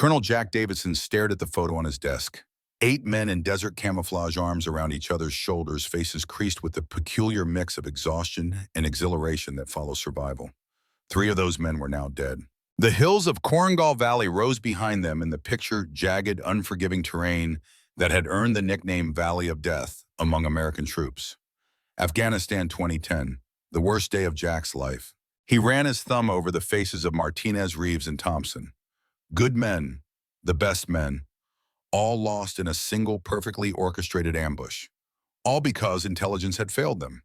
Colonel Jack Davidson stared at the photo on his desk. 8 men in desert camouflage, arms around each other's shoulders, faces creased with the peculiar mix of exhaustion and exhilaration that follows survival. 3 of those men were now dead. The hills of Korengal Valley rose behind them in the picture jagged, unforgiving terrain that had earned the nickname Valley of Death among American troops. Afghanistan 2010, the worst day of Jack's life. He ran his thumb over the faces of Martinez, Reeves, and Thompson. Good men, the best men, all lost in a single perfectly orchestrated ambush. All because intelligence had failed them.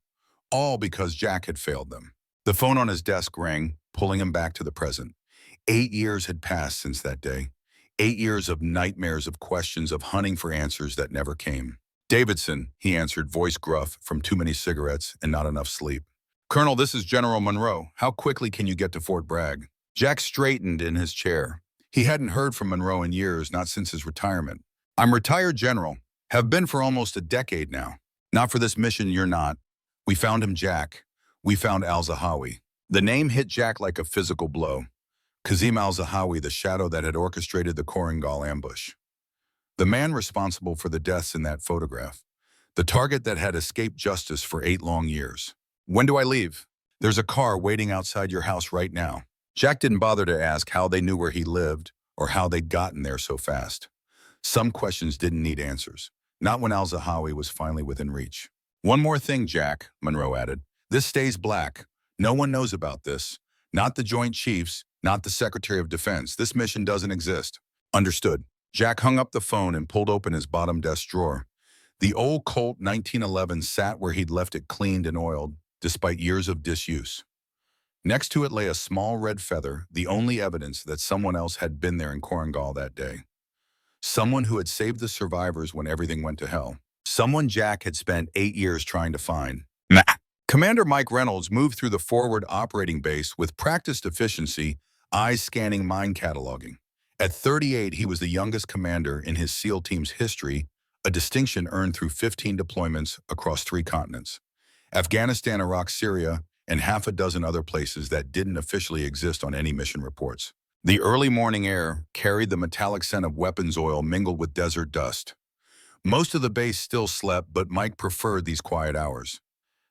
All because Jack had failed them. The phone on his desk rang, pulling him back to the present. 8 years had passed since that day. 8 years of nightmares, of questions, of hunting for answers that never came. "Davidson," he answered, voice gruff from too many cigarettes and not enough sleep. "Colonel, this is General Monroe. How quickly can you get to Fort Bragg?" Jack straightened in his chair. He hadn't heard from Monroe in years, not since his retirement. "I'm retired, General. Have been for almost a decade now. Not for this mission, you're not. We found him, Jack. We found al-Zahawi." The name hit Jack like a physical blow. Kazim al-Zahawi, the shadow that had orchestrated the Korengal ambush. The man responsible for the deaths in that photograph. The target that had escaped justice for 8 long years. "When do I leave?" "There's a car waiting outside your house right now." Jack didn't bother to ask how they knew where he lived or how they'd gotten there so fast. Some questions didn't need answers, not when al-Zahawi was finally within reach. "One more thing, Jack," Monroe added. "This stays black. No one knows about this. Not the Joint Chiefs, not the Secretary of Defense. This mission doesn't exist." "Understood." Jack hung up the phone and pulled open his bottom desk drawer. The old Colt 1911 sat where he'd left it, cleaned and oiled, despite years of disuse. Next to it lay a small red feather, the only evidence that someone else had been there in Korengal that day. Someone who had saved the survivors when everything went to hell. Someone Jack had spent 8 years trying to find. Commander Mike Reynolds moved through the forward operating base with practiced efficiency, eyes scanning mind cataloging. At 38, he was the youngest commander in his SEAL team's history, a distinction earned through 15 deployments across 3 continents. Afghanistan, Iraq, Syria, and half a dozen other places that didn't officially exist on any mission reports. The early morning air carried the metallic scent of weapons oil mingled with desert dust. Most of the base still slept, but Mike preferred these quiet hours.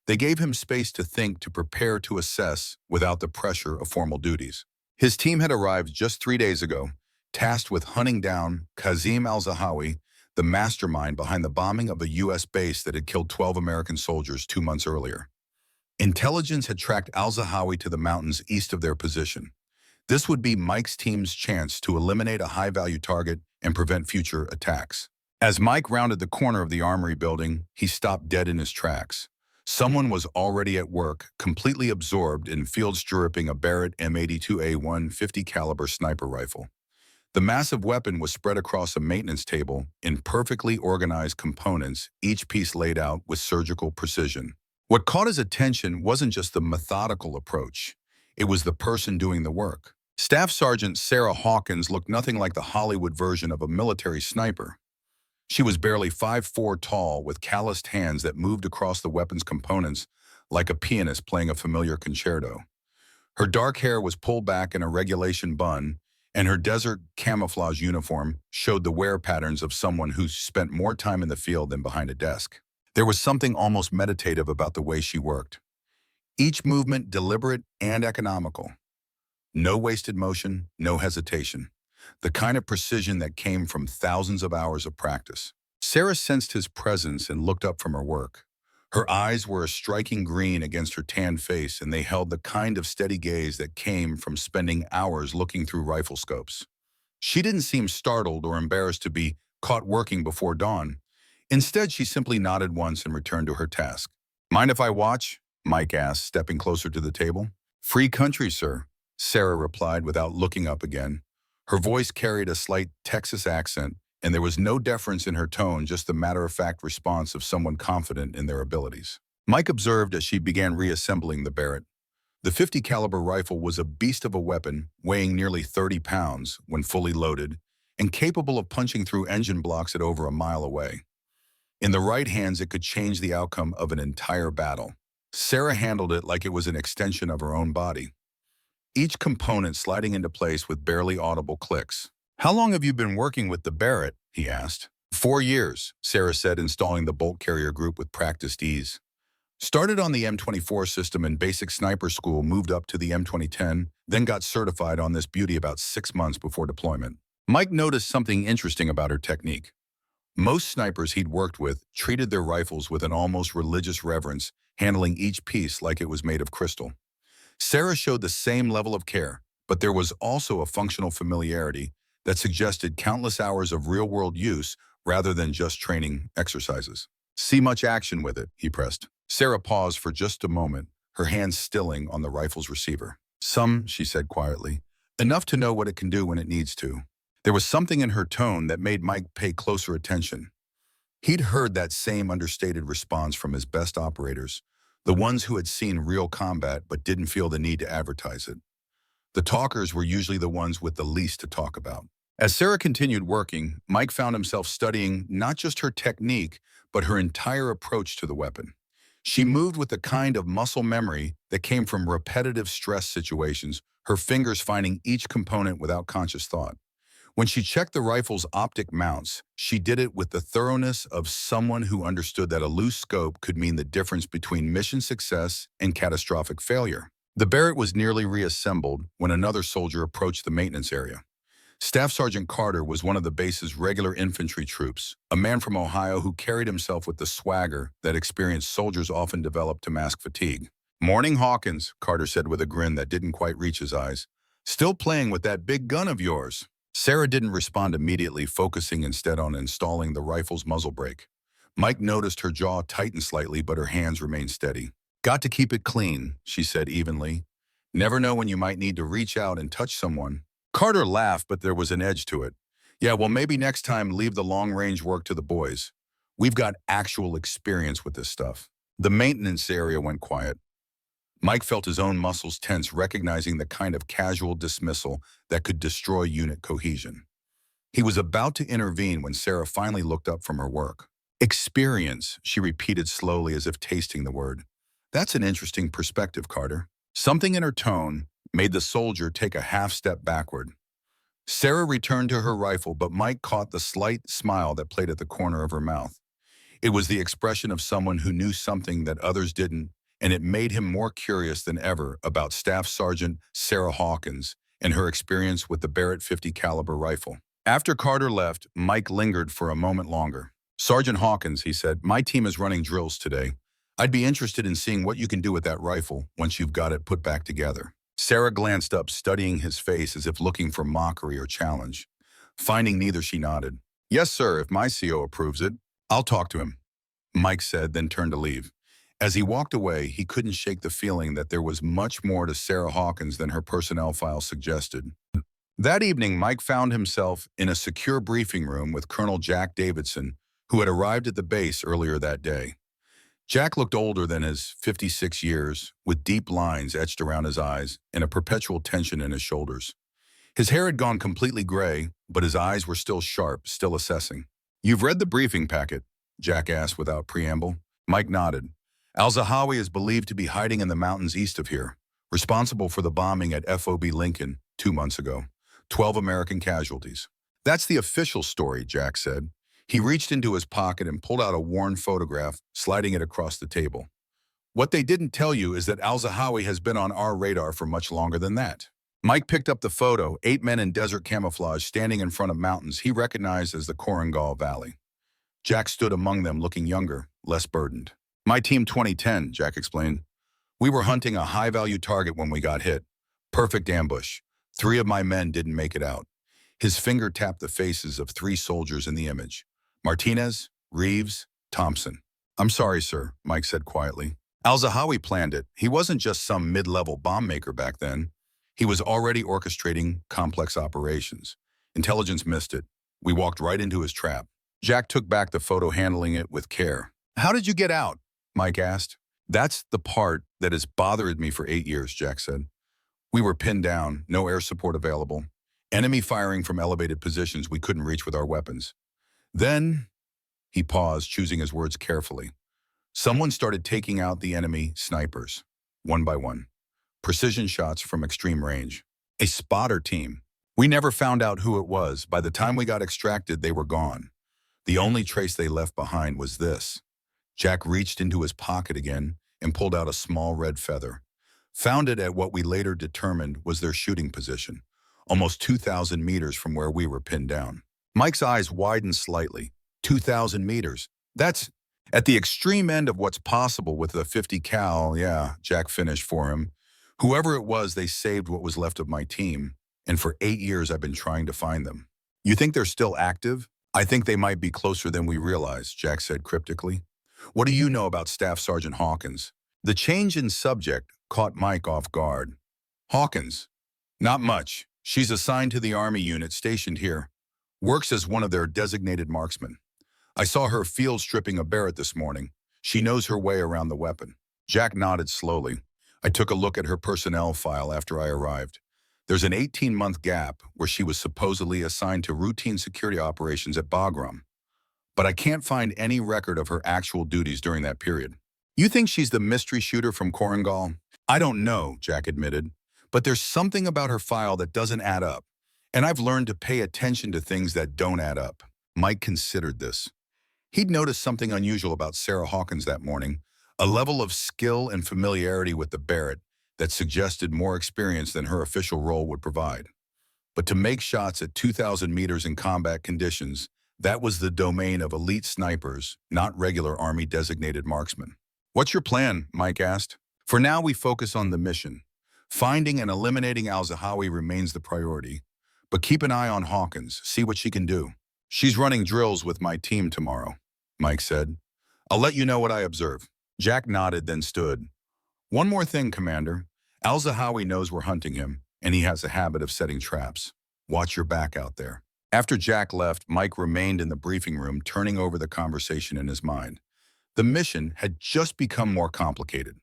They gave him space to think, to prepare, to assess, without the pressure of formal duties. His team had arrived just 3 days ago, tasked with hunting down Kazim al-Zahawi, the mastermind behind the bombing of a U.S. base that had killed 12 American soldiers 2 months earlier. Intelligence had tracked al-Zahawi to the mountains east of their position. This would be Mike's team's chance to eliminate a high-value target and prevent future attacks. As Mike rounded the corner of the armory building, he stopped dead in his tracks. Someone was already at work, completely absorbed in field stirruping a Barrett M82A1 50 caliber sniper rifle. The massive weapon was spread across a maintenance table in perfectly organized components, each piece laid out with surgical precision. What caught his attention wasn't just the methodical approach. It was the person doing the work. Staff Sergeant Sarah Hawkins looked nothing like the Hollywood version of a military sniper. She was barely 5'4" tall, with calloused hands that moved across the weapon's components like a pianist playing a familiar concerto. Her dark hair was pulled back in a regulation bun, and her desert camouflage uniform showed the wear patterns of someone who spent more time in the field than behind a desk. There was something almost meditative about the way she worked. Each movement deliberate and economical. No wasted motion, no hesitation. The kind of precision that came from thousands of hours of practice. Sarah sensed his presence and looked up from her work. Her eyes were a striking green against her tanned face, and they held the kind of steady gaze that came from spending hours looking through rifle scopes. She didn't seem startled or embarrassed to be caught working before dawn. Instead, she simply nodded once and returned to her task. "Mind if I watch?" Mike asked, stepping closer to the table. "Free country, sir," Sarah replied without looking up again. Her voice carried a slight Texas accent, and there was no deference in her tone, just the matter-of-fact response of someone confident in their abilities. Mike observed as she began reassembling the Barrett. The 50 caliber rifle was a beast of a weapon, weighing nearly 30 pounds when fully loaded, and capable of punching through engine blocks at over a mile away. In the right hands, it could change the outcome of an entire battle. Sarah handled it like it was an extension of her own body, each component sliding into place with barely audible clicks. How long have you been working with the Barrett? He asked. 4 years, Sarah said, installing the bolt carrier group with practiced ease. Started on the M24 system in basic sniper school, moved up to the M2010, then got certified on this beauty about 6 months before deployment. Mike noticed something interesting about her technique. Most snipers he'd worked with treated their rifles with an almost religious reverence, handling each piece like it was made of crystal. Sarah showed the same level of care, but there was also a functional familiarity that suggested countless hours of real-world use rather than just training exercises. See much action with it, he pressed. Sarah paused for just a moment, her hands stilling on the rifle's receiver. Some, she said quietly, enough to know what it can do when it needs to. There was something in her tone that made Mike pay closer attention. He'd heard that same understated response from his best operators, the ones who had seen real combat but didn't feel the need to advertise it. The talkers were usually the ones with the least to talk about. As Sarah continued working, Mike found himself studying not just her technique, but her entire approach to the weapon. She moved with the kind of muscle memory that came from repetitive stress situations, her fingers finding each component without conscious thought. When she checked the rifle's optic mounts, she did it with the thoroughness of someone who understood that a loose scope could mean the difference between mission success and catastrophic failure. The Barrett was nearly reassembled when another soldier approached the maintenance area. Staff Sergeant Carter was one of the base's regular infantry troops, a man from Ohio who carried himself with the swagger that experienced soldiers often develop to mask fatigue. "Morning, Hawkins," Carter said with a grin that didn't quite reach his eyes. "Still playing with that big gun of yours?" Sarah didn't respond immediately, focusing instead on installing the rifle's muzzle brake. Mike noticed her jaw tighten slightly, but her hands remained steady. "Got to keep it clean," she said evenly. "Never know when you might need to reach out and touch someone." Carter laughed, but there was an edge to it. "Yeah, well, maybe next time leave the long-range work to the boys. We've got actual experience with this stuff." The maintenance area went quiet. Mike felt his own muscles tense, recognizing the kind of casual dismissal that could destroy unit cohesion. He was about to intervene when Sarah finally looked up from her work. "Experience," she repeated slowly as if tasting the word. "That's an interesting perspective, Carter." Something in her tone made the soldier take a half-step backward. Sarah returned to her rifle, but Mike caught the slight smile that played at the corner of her mouth. It was the expression of someone who knew something that others didn't, and it made him more curious than ever about Staff Sergeant Sarah Hawkins and her experience with the Barrett 50 caliber rifle. After Carter left, Mike lingered for a moment longer. "Sergeant Hawkins," he said, "my team is running drills today. I'd be interested in seeing what you can do with that rifle once you've got it put back together." Sarah glanced up, studying his face as if looking for mockery or challenge. Finding neither, she nodded. "Yes, sir, if my CO approves it. I'll talk to him," Mike said, then turned to leave. As he walked away, he couldn't shake the feeling that there was much more to Sarah Hawkins than her personnel file suggested. That evening, Mike found himself in a secure briefing room with Colonel Jack Davidson, who had arrived at the base earlier that day. Jack looked older than his 56 years, with deep lines etched around his eyes and a perpetual tension in his shoulders. His hair had gone completely gray, but his eyes were still sharp, still assessing. "You've read the briefing packet?" Jack asked without preamble. Mike nodded. "Al-Zahawi is believed to be hiding in the mountains east of here, responsible for the bombing at FOB Lincoln 2 months ago. 12 American casualties." "That's the official story," Jack said. He reached into his pocket and pulled out a worn photograph, sliding it across the table. "What they didn't tell you is that Al-Zahawi has been on our radar for much longer than that." Mike picked up the photo, 8 men in desert camouflage standing in front of mountains he recognized as the Korengal Valley. Jack stood among them, looking younger, less burdened. "My team 2010, Jack explained. "We were hunting a high-value target when we got hit. Perfect ambush. 3 of my men didn't make it out." His finger tapped the faces of 3 soldiers in the image. "Martinez, Reeves, Thompson." "I'm sorry, sir," Mike said quietly. "Al-Zahawi planned it. He wasn't just some mid-level bomb maker back then. He was already orchestrating complex operations. Intelligence missed it. We walked right into his trap." Jack took back the photo, handling it with care. "How did you get out?" Mike asked. "That's the part that has bothered me for 8 years, Jack said. "We were pinned down, no air support available. Enemy firing from elevated positions we couldn't reach with our weapons. Then," he paused, choosing his words carefully, "someone started taking out the enemy snipers, one by one. Precision shots from extreme range. A spotter team. We never found out who it was. By the time we got extracted, they were gone. The only trace they left behind was this. Jack reached into his pocket again and pulled out a small red feather. Found it at what we later determined was their shooting position, almost 2,000 meters from where we were pinned down. Mike's eyes widened slightly. 2,000 meters. That's at the extreme end of what's possible with a 50 cal, yeah, Jack finished for him. Whoever it was, they saved what was left of my team, and for 8 years I've been trying to find them. You think they're still active? I think they might be closer than we realize, Jack said cryptically. What do you know about Staff Sergeant Hawkins? The change in subject caught Mike off guard. Hawkins? Not much. She's assigned to the Army unit stationed here. Works as one of their designated marksmen. I saw her field stripping a Barrett this morning. She knows her way around the weapon. Jack nodded slowly. I took a look at her personnel file after I arrived. There's an 18-month gap where she was supposedly assigned to routine security operations at Bagram. But I can't find any record of her actual duties during that period. You think she's the mystery shooter from Korangal? I don't know, Jack admitted, but there's something about her file that doesn't add up, and I've learned to pay attention to things that don't add up. Mike considered this. He'd noticed something unusual about Sarah Hawkins that morning, a level of skill and familiarity with the Barrett that suggested more experience than her official role would provide. But to make shots at 2,000 meters in combat conditions, that was the domain of elite snipers, not regular Army-designated marksmen. What's your plan? Mike asked. For now, we focus on the mission. Finding and eliminating Al-Zahawi remains the priority. But keep an eye on Hawkins, see what she can do. She's running drills with my team tomorrow, Mike said. I'll let you know what I observe. Jack nodded, then stood. One more thing, Commander. Al-Zahawi knows we're hunting him, and he has a habit of setting traps. Watch your back out there. After Jack left, Mike remained in the briefing room, turning over the conversation in his mind. The mission had just become more complicated.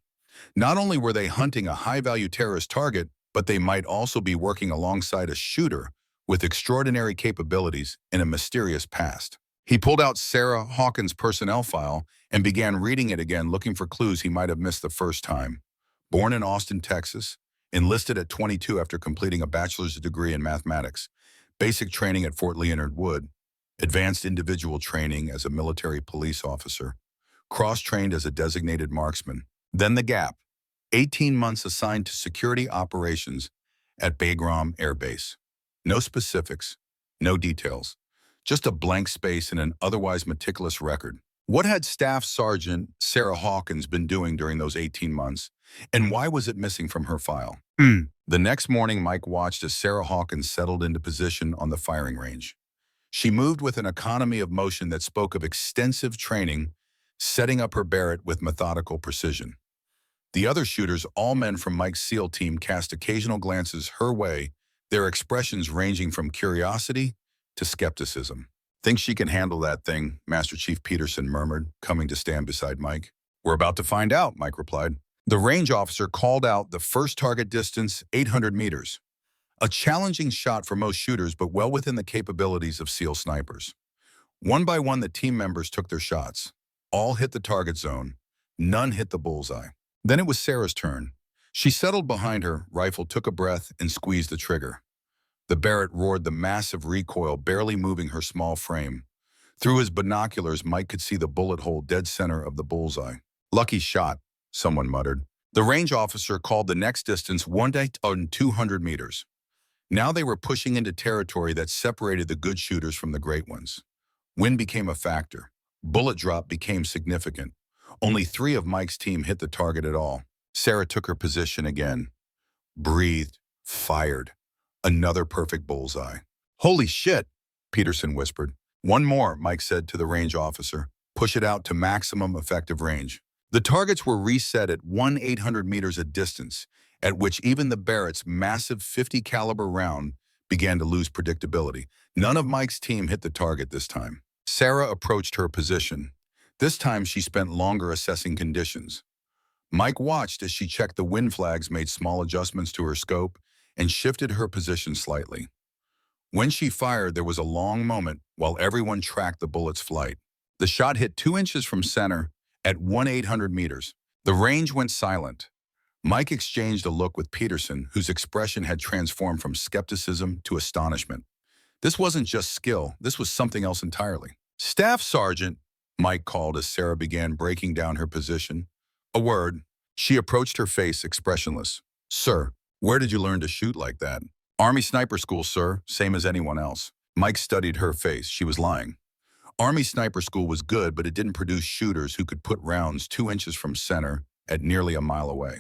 Not only were they hunting a high-value terrorist target, but they might also be working alongside a shooter with extraordinary capabilities in a mysterious past. He pulled out Sarah Hawkins' personnel file and began reading it again, looking for clues he might have missed the first time. Born in Austin, Texas, enlisted at 22 after completing a bachelor's degree in mathematics, basic training at Fort Leonard Wood, advanced individual training as a military police officer, cross-trained as a designated marksman. Then the gap, 18 months assigned to security operations at Bagram Air Base. No specifics, no details, just a blank space in an otherwise meticulous record. What had Staff Sergeant Sarah Hawkins been doing during those 18 months, and why was it missing from her file? The next morning, Mike watched as Sarah Hawkins settled into position on the firing range. She moved with an economy of motion that spoke of extensive training, setting up her Barrett with methodical precision. The other shooters, all men from Mike's SEAL team, cast occasional glances her way, their expressions ranging from curiosity to skepticism. Think she can handle that thing, Master Chief Peterson murmured, coming to stand beside Mike. We're about to find out, Mike replied. The range officer called out the first target distance, 800 meters. A challenging shot for most shooters, but well within the capabilities of SEAL snipers. One by one, the team members took their shots. All hit the target zone. None hit the bullseye. Then it was Sarah's turn. She settled behind her, rifle took a breath, and squeezed the trigger. The Barrett roared, the massive recoil barely moving her small frame. Through his binoculars, Mike could see the bullet hole dead center of the bullseye. Lucky shot, someone muttered. The range officer called the next distance 1,200 meters. Now they were pushing into territory that separated the good shooters from the great ones. Wind became a factor. Bullet drop became significant. Only 3 of Mike's team hit the target at all. Sarah took her position again. Breathed. Fired. Another perfect bullseye. Holy shit, Peterson whispered. One more, Mike said to the range officer. Push it out to maximum effective range. The targets were reset at 1,800 meters a distance, at which even the Barrett's massive 50 caliber round began to lose predictability. None of Mike's team hit the target this time. Sarah approached her position. This time she spent longer assessing conditions. Mike watched as she checked the wind flags, made small adjustments to her scope, and shifted her position slightly. When she fired, there was a long moment while everyone tracked the bullet's flight. The shot hit 2 inches from center at 1,800 meters. The range went silent. Mike exchanged a look with Peterson, whose expression had transformed from skepticism to astonishment. This wasn't just skill, this was something else entirely. Staff Sergeant, Mike called as Sarah began breaking down her position. A word. She approached her face expressionless. Sir, where did you learn to shoot like that? Army Sniper School, sir, same as anyone else. Mike studied her face. She was lying. Army Sniper School was good, but it didn't produce shooters who could put rounds 2 inches from center at nearly a mile away.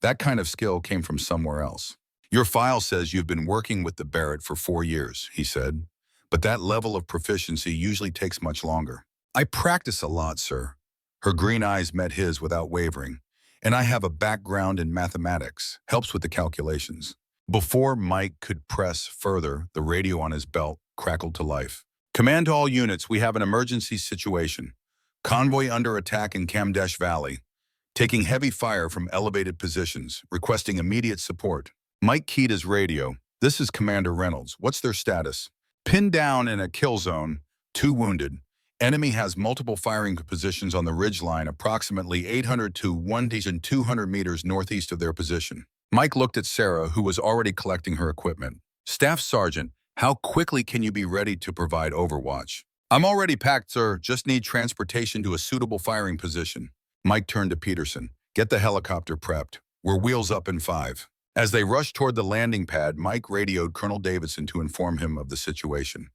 That kind of skill came from somewhere else. Your file says you've been working with the Barrett for 4 years, he said, but that level of proficiency usually takes much longer. I practice a lot, sir. Her green eyes met his without wavering, and I have a background in mathematics, helps with the calculations. Before Mike could press further, the radio on his belt crackled to life. Command to all units, we have an emergency situation. Convoy under attack in Kamdesh Valley. Taking heavy fire from elevated positions, requesting immediate support. Mike keyed his radio. This is Commander Reynolds. What's their status? Pinned down in a kill zone, 2 wounded. Enemy has multiple firing positions on the ridgeline approximately 800 to 1,200 meters northeast of their position. Mike looked at Sarah, who was already collecting her equipment. Staff Sergeant, how quickly can you be ready to provide overwatch? I'm already packed, sir. Just need transportation to a suitable firing position. Mike turned to Peterson. Get the helicopter prepped. We're wheels up in 5. As they rushed toward the landing pad, Mike radioed Colonel Davidson to inform him of the situation.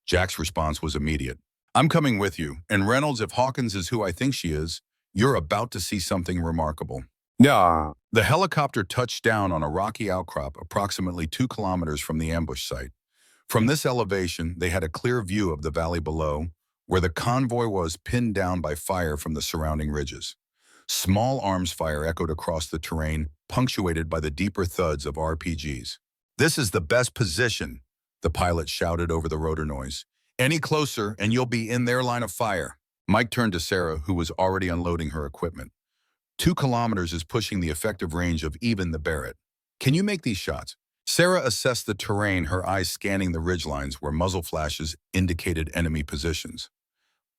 Jack's response was immediate. I'm coming with you, and Reynolds, if Hawkins is who I think she is, you're about to see something remarkable. Yeah. The helicopter touched down on a rocky outcrop approximately 2 kilometers from the ambush site. From this elevation, they had a clear view of the valley below, where the convoy was pinned down by fire from the surrounding ridges. Small arms fire echoed across the terrain, punctuated by the deeper thuds of RPGs. This is the best position, the pilot shouted over the rotor noise. Any closer and you'll be in their line of fire. Mike turned to Sarah, who was already unloading her equipment. 2 kilometers is pushing the effective range of even the Barrett. Can you make these shots? Sarah assessed the terrain, her eyes scanning the ridgelines where muzzle flashes indicated enemy positions.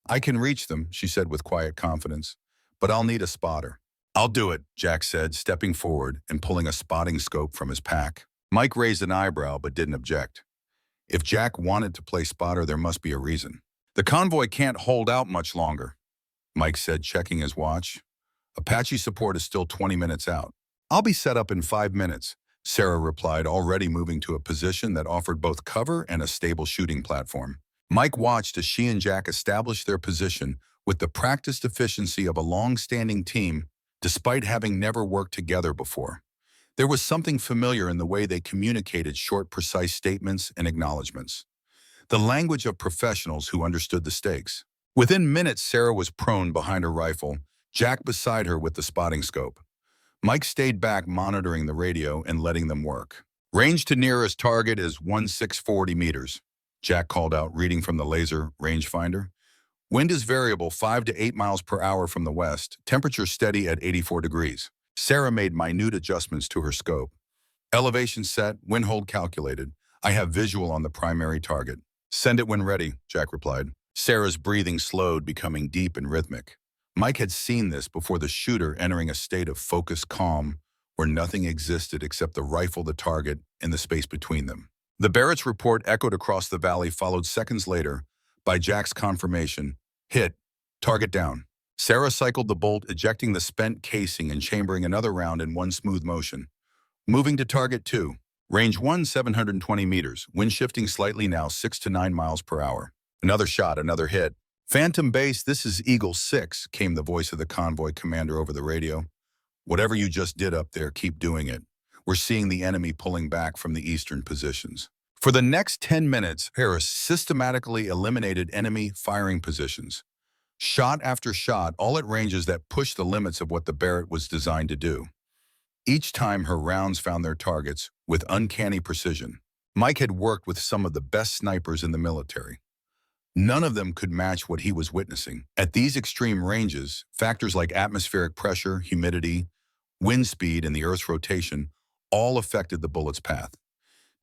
I can reach them, she said with quiet confidence, but I'll need a spotter. I'll do it, Jack said, stepping forward and pulling a spotting scope from his pack. Mike raised an eyebrow but didn't object. If Jack wanted to play spotter, there must be a reason. The convoy can't hold out much longer, Mike said, checking his watch. Apache support is still 20 minutes out. I'll be set up in 5 minutes, Sarah replied, already moving to a position that offered both cover and a stable shooting platform. Mike watched as she and Jack established their position with the practiced efficiency of a long-standing team, despite having never worked together before. There was something familiar in the way they communicated short, precise statements and acknowledgments. The language of professionals who understood the stakes. Within minutes, Sarah was prone behind her rifle, Jack beside her with the spotting scope. Mike stayed back, monitoring the radio and letting them work. Range to nearest target is 1640 meters, Jack called out, reading from the laser rangefinder. Wind is variable 5 to 8 miles per hour from the west, temperature steady at 84 degrees. Sarah made minute adjustments to her scope. Elevation set, wind hold calculated. I have visual on the primary target. Send it when ready, Jack replied. Sarah's breathing slowed, becoming deep and rhythmic. Mike had seen this before, the shooter entering a state of focused calm where nothing existed except the rifle, the target, and the space between them. The Barrett's report echoed across the valley, followed seconds later by Jack's confirmation. Hit. Target down. Sarah cycled the bolt, ejecting the spent casing and chambering another round in one smooth motion. Moving to target 2. Range 720 meters. Wind shifting slightly now, 6 to 9 miles per hour. Another shot, another hit. Phantom Base, this is Eagle 6, came the voice of the convoy commander over the radio. Whatever you just did up there, keep doing it. We're seeing the enemy pulling back from the eastern positions. For the next 10 minutes, Harris systematically eliminated enemy firing positions. Shot after shot, all at ranges that pushed the limits of what the Barrett was designed to do. Each time her rounds found their targets with uncanny precision. Mike had worked with some of the best snipers in the military. None of them could match what he was witnessing. At these extreme ranges, factors like atmospheric pressure, humidity, wind speed, and the Earth's rotation all affected the bullet's path.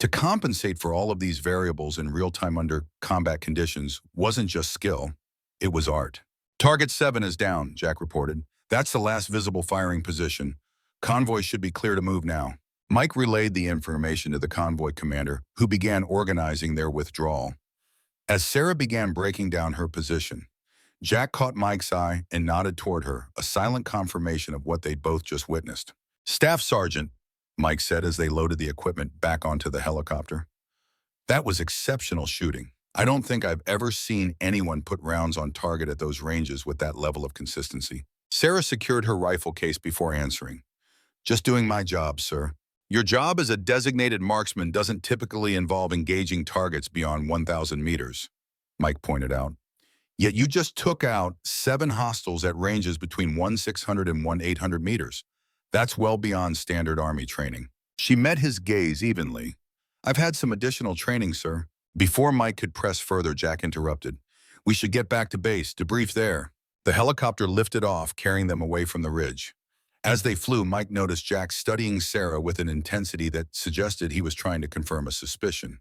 To compensate for all of these variables in real time under combat conditions wasn't just skill, it was art. Target 7 is down, Jack reported. That's the last visible firing position. Convoy should be clear to move now. Mike relayed the information to the convoy commander, who began organizing their withdrawal. As Sarah began breaking down her position, Jack caught Mike's eye and nodded toward her, a silent confirmation of what they'd both just witnessed. "Staff Sergeant," Mike said as they loaded the equipment back onto the helicopter. "That was exceptional shooting. I don't think I've ever seen anyone put rounds on target at those ranges with that level of consistency." Sarah secured her rifle case before answering. "Just doing my job, sir." "Your job as a designated marksman doesn't typically involve engaging targets beyond 1,000 meters," Mike pointed out. "Yet you just took out 7 hostiles at ranges between 1,600 and 1,800 meters. That's well beyond standard Army training." She met his gaze evenly. "I've had some additional training, sir." Before Mike could press further, Jack interrupted. "We should get back to base, debrief there." The helicopter lifted off, carrying them away from the ridge. As they flew, Mike noticed Jack studying Sarah with an intensity that suggested he was trying to confirm a suspicion.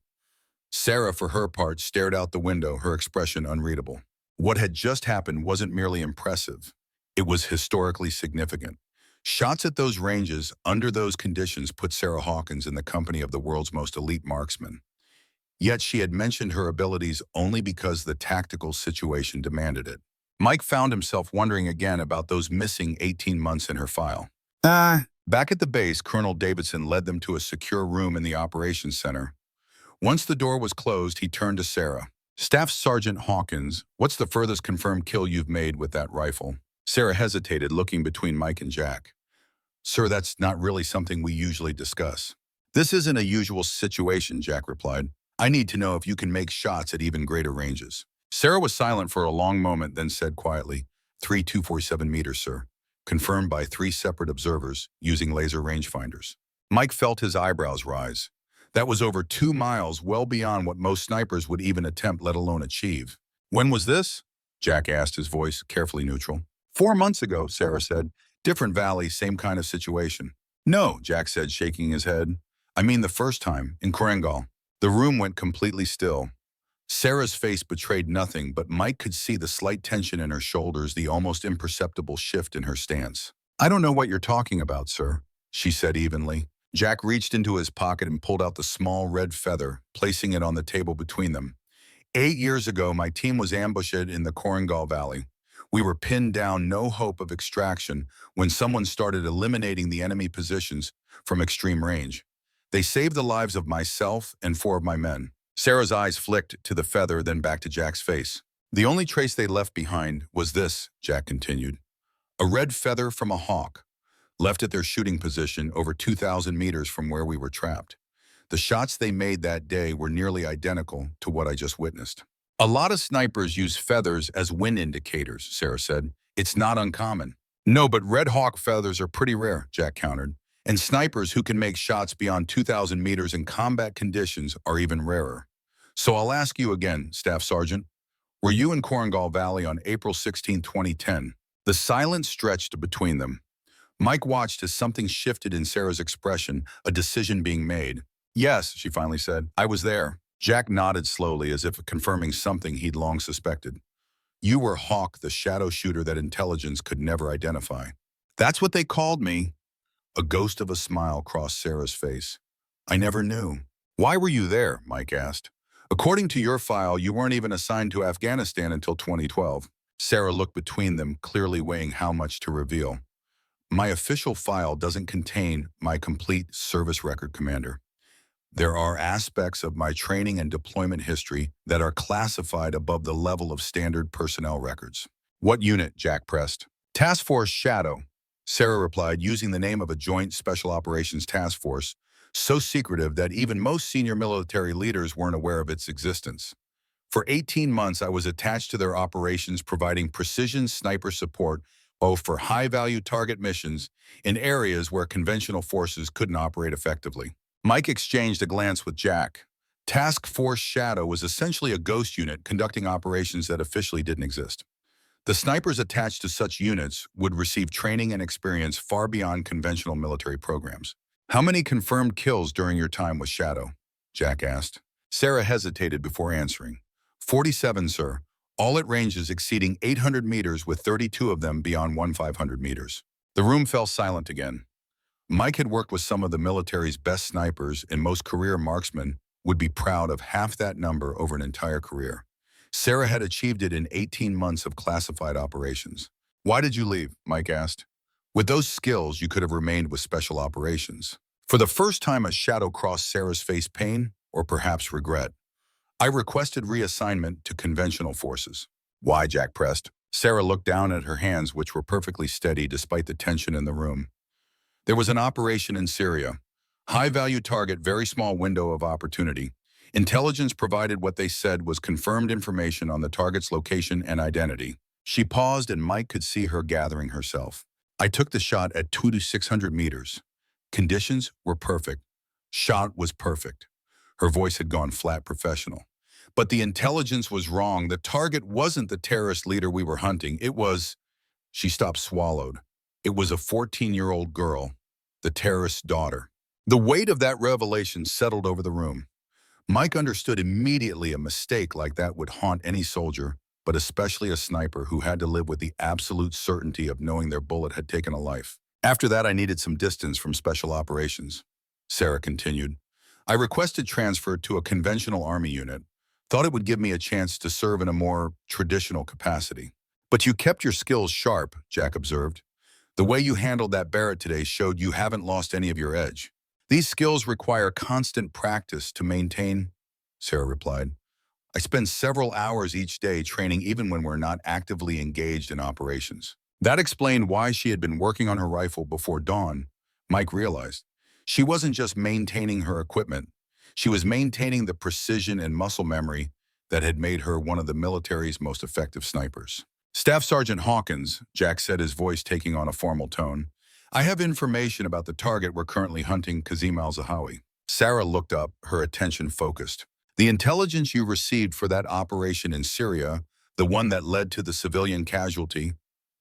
Sarah, for her part, stared out the window, her expression unreadable. What had just happened wasn't merely impressive. It was historically significant. Shots at those ranges, under those conditions, put Sarah Hawkins in the company of the world's most elite marksmen. Yet she had mentioned her abilities only because the tactical situation demanded it. Mike found himself wondering again about those missing 18 months in her file. Back at the base, Colonel Davidson led them to a secure room in the operations center. Once the door was closed, he turned to Sarah. "Staff Sergeant Hawkins, what's the furthest confirmed kill you've made with that rifle?" Sarah hesitated, looking between Mike and Jack. "Sir, that's not really something we usually discuss." "This isn't a usual situation," Jack replied. "I need to know if you can make shots at even greater ranges." Sarah was silent for a long moment, then said quietly, 3,247 meters, sir. Confirmed by 3 separate observers using laser rangefinders." Mike felt his eyebrows rise. That was over 2 miles, well beyond what most snipers would even attempt, let alone achieve. "When was this?" Jack asked, his voice carefully neutral. 4 months ago, Sarah said. "Different valley, same kind of situation." "No," Jack said, shaking his head. "I mean the first time, in Korengal." The room went completely still. Sarah's face betrayed nothing, but Mike could see the slight tension in her shoulders, the almost imperceptible shift in her stance. "I don't know what you're talking about, sir," she said evenly. Jack reached into his pocket and pulled out the small red feather, placing it on the table between them. 8 years ago, my team was ambushed in the Korengal Valley. We were pinned down, no hope of extraction, when someone started eliminating the enemy positions from extreme range. They saved the lives of myself and 4 of my men. Sarah's eyes flicked to the feather, then back to Jack's face. "The only trace they left behind was this," Jack continued. "A red feather from a hawk, left at their shooting position over 2,000 meters from where we were trapped. The shots they made that day were nearly identical to what I just witnessed." "A lot of snipers use feathers as wind indicators," Sarah said. "It's not uncommon." "No, but red hawk feathers are pretty rare," Jack countered. "And snipers who can make shots beyond 2,000 meters in combat conditions are even rarer. So I'll ask you again, Staff Sergeant. Were you in Korengal Valley on April 16, 2010? The silence stretched between them. Mike watched as something shifted in Sarah's expression, a decision being made. "Yes," she finally said, "I was there." Jack nodded slowly, as if confirming something he'd long suspected. "You were Hawk, the shadow shooter that intelligence could never identify." "That's what they called me." A ghost of a smile crossed Sarah's face. "I never knew." "Why were you there?" Mike asked. "According to your file, you weren't even assigned to Afghanistan until 2012. Sarah looked between them, clearly weighing how much to reveal. "My official file doesn't contain my complete service record, Commander. There are aspects of my training and deployment history that are classified above the level of standard personnel records." "What unit?" Jack pressed. "Task Force Shadow," Sarah replied, using the name of a joint special operations task force, so secretive that even most senior military leaders weren't aware of its existence. "For 18 months, I was attached to their operations, providing precision sniper support both for high-value target missions in areas where conventional forces couldn't operate effectively." Mike exchanged a glance with Jack. Task Force Shadow was essentially a ghost unit conducting operations that officially didn't exist. The snipers attached to such units would receive training and experience far beyond conventional military programs. "How many confirmed kills during your time with Shadow?" Jack asked. Sarah hesitated before answering. 47, sir. All at ranges exceeding 800 meters, with 32 of them beyond 1,500 meters. The room fell silent again. Mike had worked with some of the military's best snipers, and most career marksmen would be proud of half that number over an entire career. Sarah had achieved it in 18 months of classified operations. Why did you leave? Mike asked. With those skills, you could have remained with special operations. For the first time, a shadow crossed Sarah's face, pain or perhaps regret. I requested reassignment to conventional forces. Why? Jack pressed. Sarah looked down at her hands, which were perfectly steady despite the tension in the room. There was an operation in Syria. High-value target, very small window of opportunity. Intelligence provided what they said was confirmed information on the target's location and identity. She paused and Mike could see her gathering herself. I took the shot at 2 to 600 meters. Conditions were perfect. Shot was perfect. Her voice had gone flat professional. But the intelligence was wrong. The target wasn't the terrorist leader we were hunting. It was... She stopped, swallowed. It was a 14-year-old girl, the terrorist's daughter. The weight of that revelation settled over the room. Mike understood immediately a mistake like that would haunt any soldier, but especially a sniper who had to live with the absolute certainty of knowing their bullet had taken a life. After that, I needed some distance from special operations. Sarah continued. I requested transfer to a conventional army unit. Thought it would give me a chance to serve in a more traditional capacity. But you kept your skills sharp, Jack observed. The way you handled that Barrett today showed you haven't lost any of your edge. These skills require constant practice to maintain, Sarah replied. I spend several hours each day training even when we're not actively engaged in operations. That explained why she had been working on her rifle before dawn. Mike realized. She wasn't just maintaining her equipment. She was maintaining the precision and muscle memory that had made her one of the military's most effective snipers. Staff Sergeant Hawkins, Jack said, his voice taking on a formal tone. I have information about the target we're currently hunting, Kazim al-Zahawi. Sarah looked up, her attention focused. The intelligence you received for that operation in Syria, the one that led to the civilian casualty,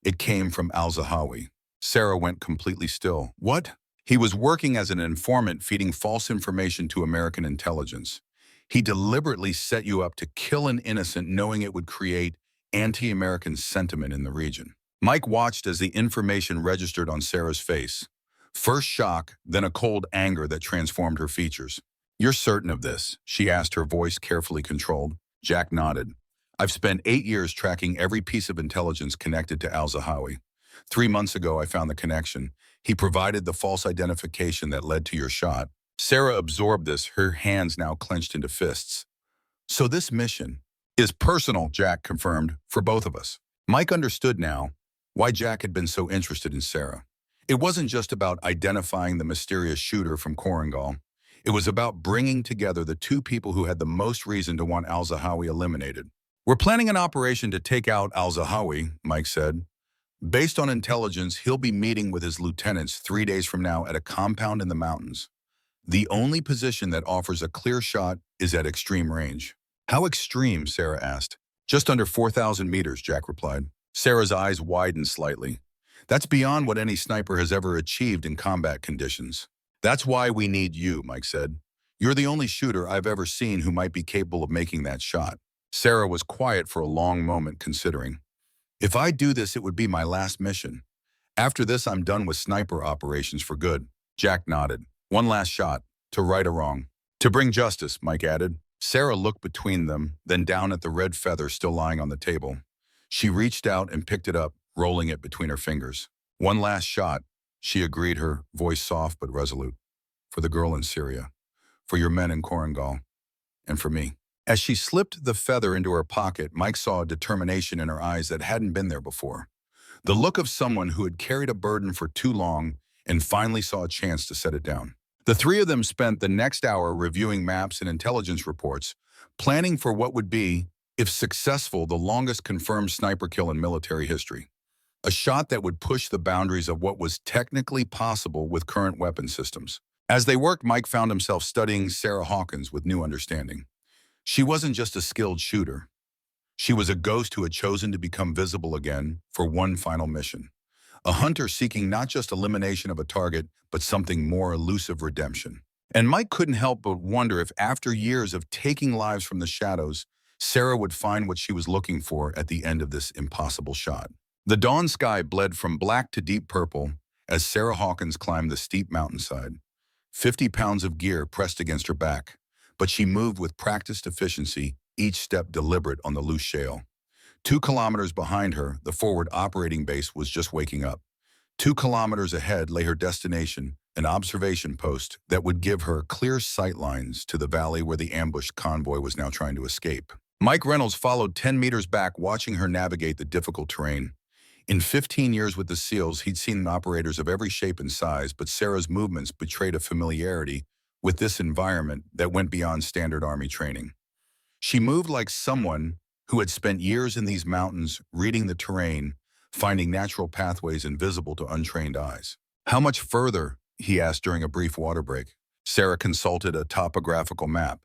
it came from al-Zahawi. Sarah went completely still. What? He was working as an informant feeding false information to American intelligence. He deliberately set you up to kill an innocent knowing it would create anti-American sentiment in the region. Mike watched as the information registered on Sarah's face. First shock, then a cold anger that transformed her features. You're certain of this? She asked, her voice carefully controlled. Jack nodded. I've spent 8 years tracking every piece of intelligence connected to al-Zahawi. 3 months ago, I found the connection. He provided the false identification that led to your shot. Sarah absorbed this, her hands now clenched into fists. So this mission is personal, Jack confirmed, for both of us. Mike understood now why Jack had been so interested in Sarah. It wasn't just about identifying the mysterious shooter from Korangal. It was about bringing together the two people who had the most reason to want al-Zahawi eliminated. We're planning an operation to take out al-Zahawi, Mike said. Based on intelligence, he'll be meeting with his lieutenants 3 days from now at a compound in the mountains. The only position that offers a clear shot is at extreme range. How extreme? Sarah asked. Just under 4,000 meters, Jack replied. Sarah's eyes widened slightly. That's beyond what any sniper has ever achieved in combat conditions. That's why we need you, Mike said. You're the only shooter I've ever seen who might be capable of making that shot. Sarah was quiet for a long moment, considering. If I do this, it would be my last mission. After this, I'm done with sniper operations for good. Jack nodded. One last shot, to right a wrong. To bring justice, Mike added. Sarah looked between them, then down at the red feather still lying on the table. She reached out and picked it up, rolling it between her fingers. One last shot, she agreed, her voice soft but resolute. For the girl in Syria, for your men in Korangal, and for me. As she slipped the feather into her pocket, Mike saw a determination in her eyes that hadn't been there before. The look of someone who had carried a burden for too long and finally saw a chance to set it down. The three of them spent the next hour reviewing maps and intelligence reports, planning for what would be, if successful, the longest confirmed sniper kill in military history. A shot that would push the boundaries of what was technically possible with current weapon systems. As they worked, Mike found himself studying Sarah Hawkins with new understanding. She wasn't just a skilled shooter. She was a ghost who had chosen to become visible again for one final mission. A hunter seeking not just elimination of a target, but something more elusive: redemption. And Mike couldn't help but wonder if after years of taking lives from the shadows, Sarah would find what she was looking for at the end of this impossible shot. The dawn sky bled from black to deep purple, as Sarah Hawkins climbed the steep mountainside. 50 pounds of gear pressed against her back, but she moved with practiced efficiency, each step deliberate on the loose shale. 2 kilometers behind her, the forward operating base was just waking up. 2 kilometers ahead lay her destination, an observation post that would give her clear sight lines to the valley where the ambushed convoy was now trying to escape. Mike Reynolds followed 10 meters back, watching her navigate the difficult terrain. In 15 years with the SEALs, he'd seen operators of every shape and size, but Sarah's movements betrayed a familiarity with this environment that went beyond standard Army training. She moved like someone who had spent years in these mountains, reading the terrain, finding natural pathways invisible to untrained eyes. "How much further?" he asked during a brief water break. Sarah consulted a topographical map.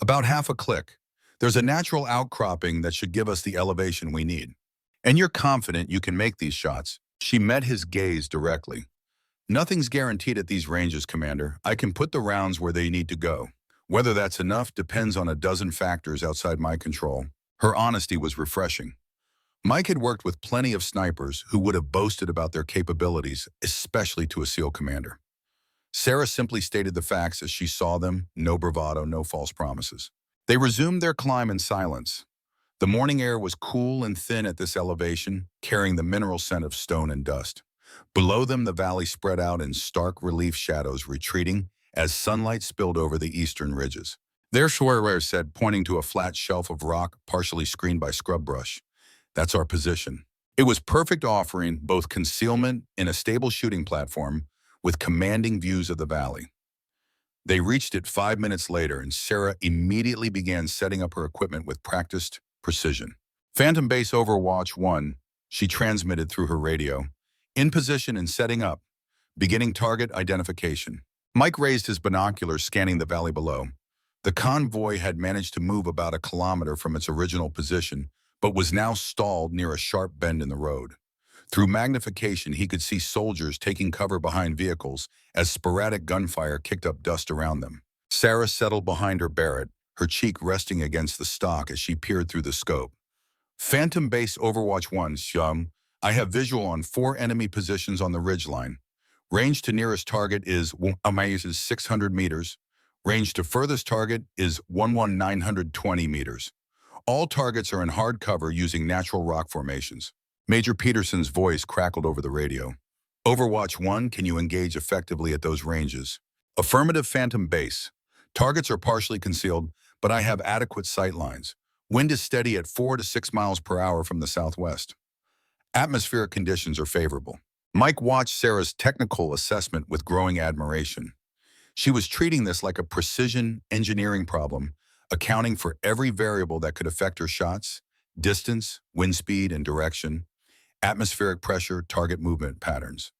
"About half a click. There's a natural outcropping that should give us the elevation we need. And you're confident you can make these shots?" She met his gaze directly. "Nothing's guaranteed at these ranges, Commander. I can put the rounds where they need to go. Whether that's enough depends on a dozen factors outside my control." Her honesty was refreshing. Mike had worked with plenty of snipers who would have boasted about their capabilities, especially to a SEAL commander. Sarah simply stated the facts as she saw them, no bravado, no false promises. They resumed their climb in silence. The morning air was cool and thin at this elevation, carrying the mineral scent of stone and dust. Below them, the valley spread out in stark relief shadows, retreating as sunlight spilled over the eastern ridges. "There," Schwerer said, pointing to a flat shelf of rock partially screened by scrub brush. "That's our position." It was perfect, offering both concealment and a stable shooting platform with commanding views of the valley. They reached it 5 minutes later, and Sarah immediately began setting up her equipment with practiced precision. "Phantom Base Overwatch 1, she transmitted through her radio. "In position and setting up. Beginning target identification." Mike raised his binoculars, scanning the valley below. The convoy had managed to move about a kilometer from its original position, but was now stalled near a sharp bend in the road. Through magnification, he could see soldiers taking cover behind vehicles as sporadic gunfire kicked up dust around them. Sarah settled behind her Barrett, her cheek resting against the stock as she peered through the scope. "Phantom Base Overwatch 1, Xiang. I have visual on 4 enemy positions on the ridgeline. Range to nearest target is 600 meters. Range to furthest target is 920 meters. All targets are in hard cover using natural rock formations." Major Peterson's voice crackled over the radio. "Overwatch 1, can you engage effectively at those ranges?" "Affirmative, Phantom Base. Targets are partially concealed, but I have adequate sight lines. Wind is steady at 4 to 6 miles per hour from the southwest. Atmospheric conditions are favorable." Mike watched Sarah's technical assessment with growing admiration. She was treating this like a precision engineering problem, accounting for every variable that could affect her shots: distance, wind speed and direction, atmospheric pressure, target movement patterns.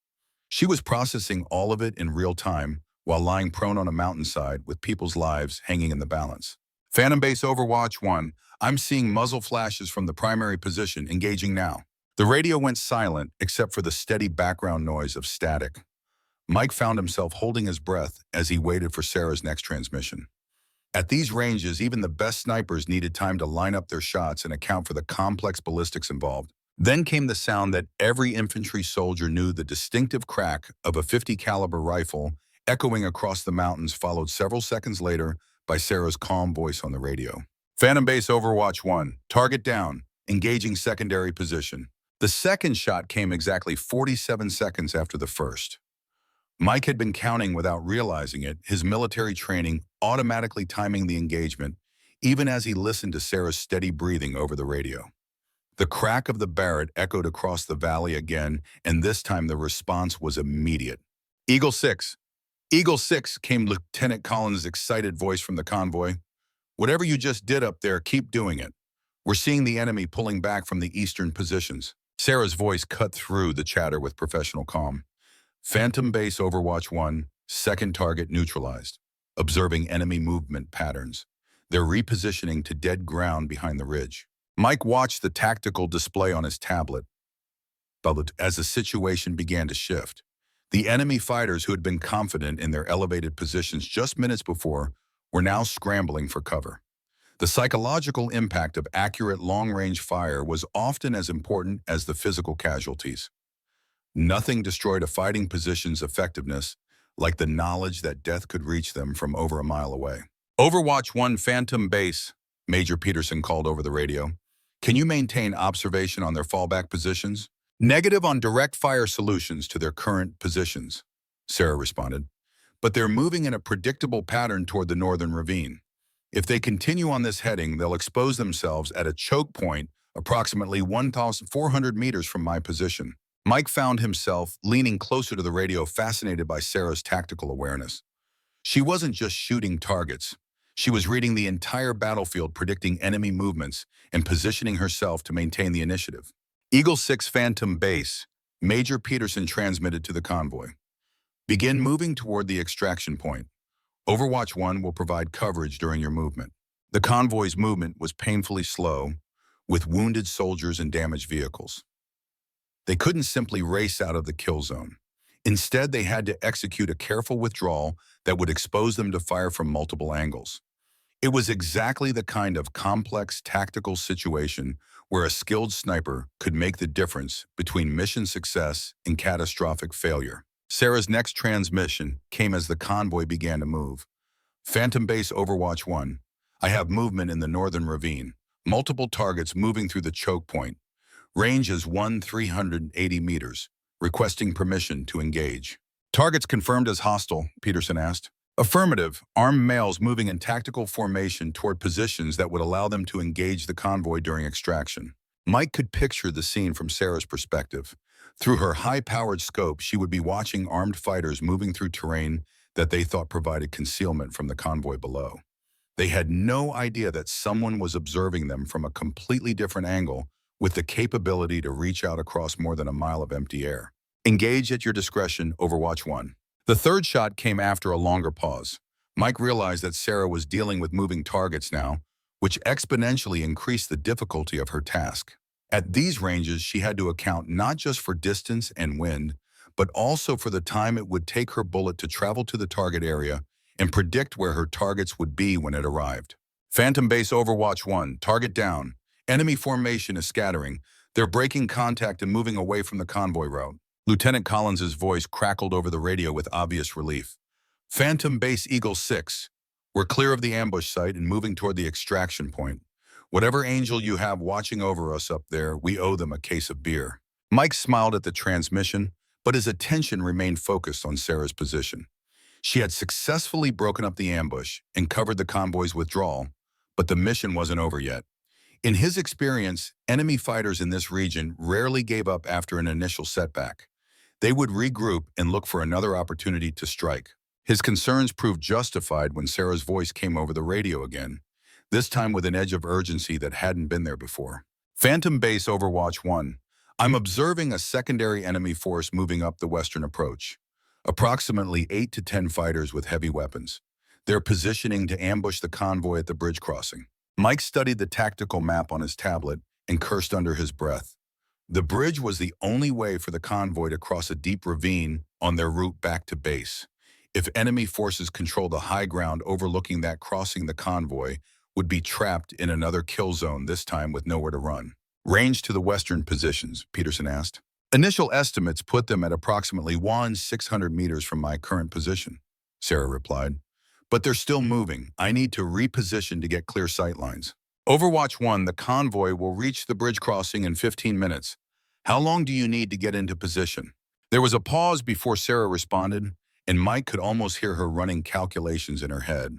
She was processing all of it in real time while lying prone on a mountainside with people's lives hanging in the balance. "Phantom Base Overwatch 1, I'm seeing muzzle flashes from the primary position, engaging now." The radio went silent except for the steady background noise of static. Mike found himself holding his breath as he waited for Sarah's next transmission. At these ranges, even the best snipers needed time to line up their shots and account for the complex ballistics involved. Then came the sound that every infantry soldier knew, the distinctive crack of a 50 caliber rifle echoing across the mountains, followed several seconds later by Sarah's calm voice on the radio. "Phantom Base Overwatch 1, target down, engaging secondary position." The second shot came exactly 47 seconds after the first. Mike had been counting without realizing it, his military training automatically timing the engagement, even as he listened to Sarah's steady breathing over the radio. The crack of the Barrett echoed across the valley again, and this time the response was immediate. "Eagle 6. Eagle 6, came Lieutenant Collins' excited voice from the convoy. "Whatever you just did up there, keep doing it. We're seeing the enemy pulling back from the eastern positions." Sarah's voice cut through the chatter with professional calm. "Phantom Base Overwatch 1, second target neutralized. Observing enemy movement patterns. They're repositioning to dead ground behind the ridge." Mike watched the tactical display on his tablet as the situation began to shift. The enemy fighters who had been confident in their elevated positions just minutes before were now scrambling for cover. The psychological impact of accurate long-range fire was often as important as the physical casualties. Nothing destroyed a fighting position's effectiveness like the knowledge that death could reach them from over a mile away. Overwatch 1 Phantom Base, Major Peterson called over the radio. Can you maintain observation on their fallback positions? Negative on direct fire solutions to their current positions, Sarah responded. But they're moving in a predictable pattern toward the northern ravine. If they continue on this heading, they'll expose themselves at a choke point approximately 1,400 meters from my position. Mike found himself leaning closer to the radio, fascinated by Sarah's tactical awareness. She wasn't just shooting targets. She was reading the entire battlefield, predicting enemy movements, and positioning herself to maintain the initiative. Eagle 6 Phantom Base, Major Peterson transmitted to the convoy. Begin moving toward the extraction point. Overwatch 1 will provide coverage during your movement. The convoy's movement was painfully slow, with wounded soldiers and damaged vehicles. They couldn't simply race out of the kill zone. Instead, they had to execute a careful withdrawal that would expose them to fire from multiple angles. It was exactly the kind of complex tactical situation where a skilled sniper could make the difference between mission success and catastrophic failure. Sarah's next transmission came as the convoy began to move. Phantom Base Overwatch 1. I have movement in the northern ravine. Multiple targets moving through the choke point. Range is 380 meters. Requesting permission to engage. Targets confirmed as hostile, Peterson asked. Affirmative. Armed males moving in tactical formation toward positions that would allow them to engage the convoy during extraction. Mike could picture the scene from Sarah's perspective. Through her high-powered scope, she would be watching armed fighters moving through terrain that they thought provided concealment from the convoy below. They had no idea that someone was observing them from a completely different angle with the capability to reach out across more than a mile of empty air. Engage at your discretion, Overwatch 1. The third shot came after a longer pause. Mike realized that Sarah was dealing with moving targets now, which exponentially increased the difficulty of her task. At these ranges, she had to account not just for distance and wind, but also for the time it would take her bullet to travel to the target area and predict where her targets would be when it arrived. Phantom Base Overwatch 1, target down. Enemy formation is scattering. They're breaking contact and moving away from the convoy route. Lieutenant Collins's voice crackled over the radio with obvious relief. Phantom Base Eagle 6. We're clear of the ambush site and moving toward the extraction point. Whatever angel you have watching over us up there, we owe them a case of beer. Mike smiled at the transmission, but his attention remained focused on Sarah's position. She had successfully broken up the ambush and covered the convoy's withdrawal, but the mission wasn't over yet. In his experience, enemy fighters in this region rarely gave up after an initial setback. They would regroup and look for another opportunity to strike. His concerns proved justified when Sarah's voice came over the radio again, this time with an edge of urgency that hadn't been there before. Phantom Base Overwatch 1. I'm observing a secondary enemy force moving up the western approach. Approximately 8 to 10 fighters with heavy weapons. They're positioning to ambush the convoy at the bridge crossing. Mike studied the tactical map on his tablet and cursed under his breath. The bridge was the only way for the convoy to cross a deep ravine on their route back to base. If enemy forces control the high ground overlooking that crossing, the convoy would be trapped in another kill zone, this time with nowhere to run. Range to the western positions, Peterson asked. Initial estimates put them at approximately 600 meters from my current position, Sarah replied. But they're still moving. I need to reposition to get clear sightlines. Overwatch 1, the convoy will reach the bridge crossing in 15 minutes. How long do you need to get into position? There was a pause before Sarah responded, and Mike could almost hear her running calculations in her head.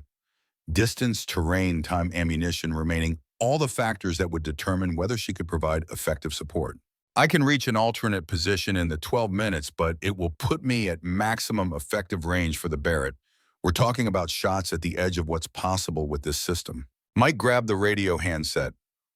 Distance, terrain, time, ammunition remaining, all the factors that would determine whether she could provide effective support. I can reach an alternate position in the 12 minutes, but it will put me at maximum effective range for the Barrett. We're talking about shots at the edge of what's possible with this system. Mike grabbed the radio handset.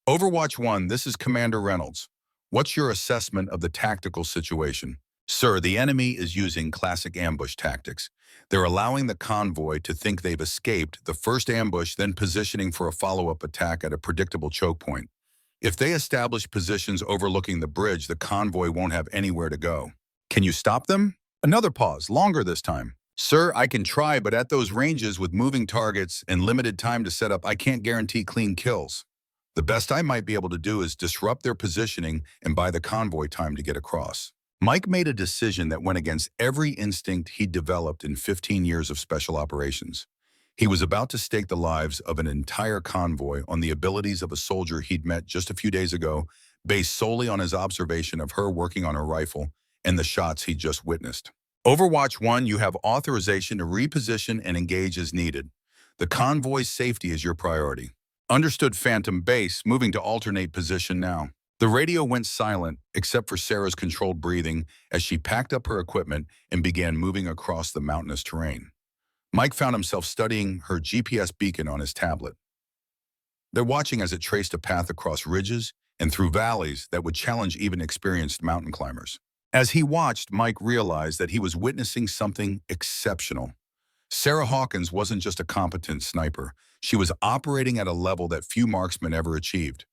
Overwatch 1, this is Commander Reynolds. What's your assessment of the tactical situation? Sir, the enemy is using classic ambush tactics. They're allowing the convoy to think they've escaped the first ambush, then positioning for a follow-up attack at a predictable choke point. If they establish positions overlooking the bridge, the convoy won't have anywhere to go. Can you stop them? Another pause, longer this time. Sir, I can try, but at those ranges with moving targets and limited time to set up, I can't guarantee clean kills. The best I might be able to do is disrupt their positioning and buy the convoy time to get across. Mike made a decision that went against every instinct he'd developed in 15 years of special operations. He was about to stake the lives of an entire convoy on the abilities of a soldier he'd met just a few days ago, based solely on his observation of her working on her rifle and the shots he'd just witnessed. Overwatch 1, you have authorization to reposition and engage as needed. The convoy's safety is your priority. Understood, Phantom Base, moving to alternate position now. The radio went silent, except for Sarah's controlled breathing as she packed up her equipment and began moving across the mountainous terrain. Mike found himself studying her GPS beacon on his tablet. They're watching as it traced a path across ridges and through valleys that would challenge even experienced mountain climbers. As he watched, Mike realized that he was witnessing something exceptional. Sarah Hawkins wasn't just a competent sniper. She was operating at a level that few marksmen ever achieved.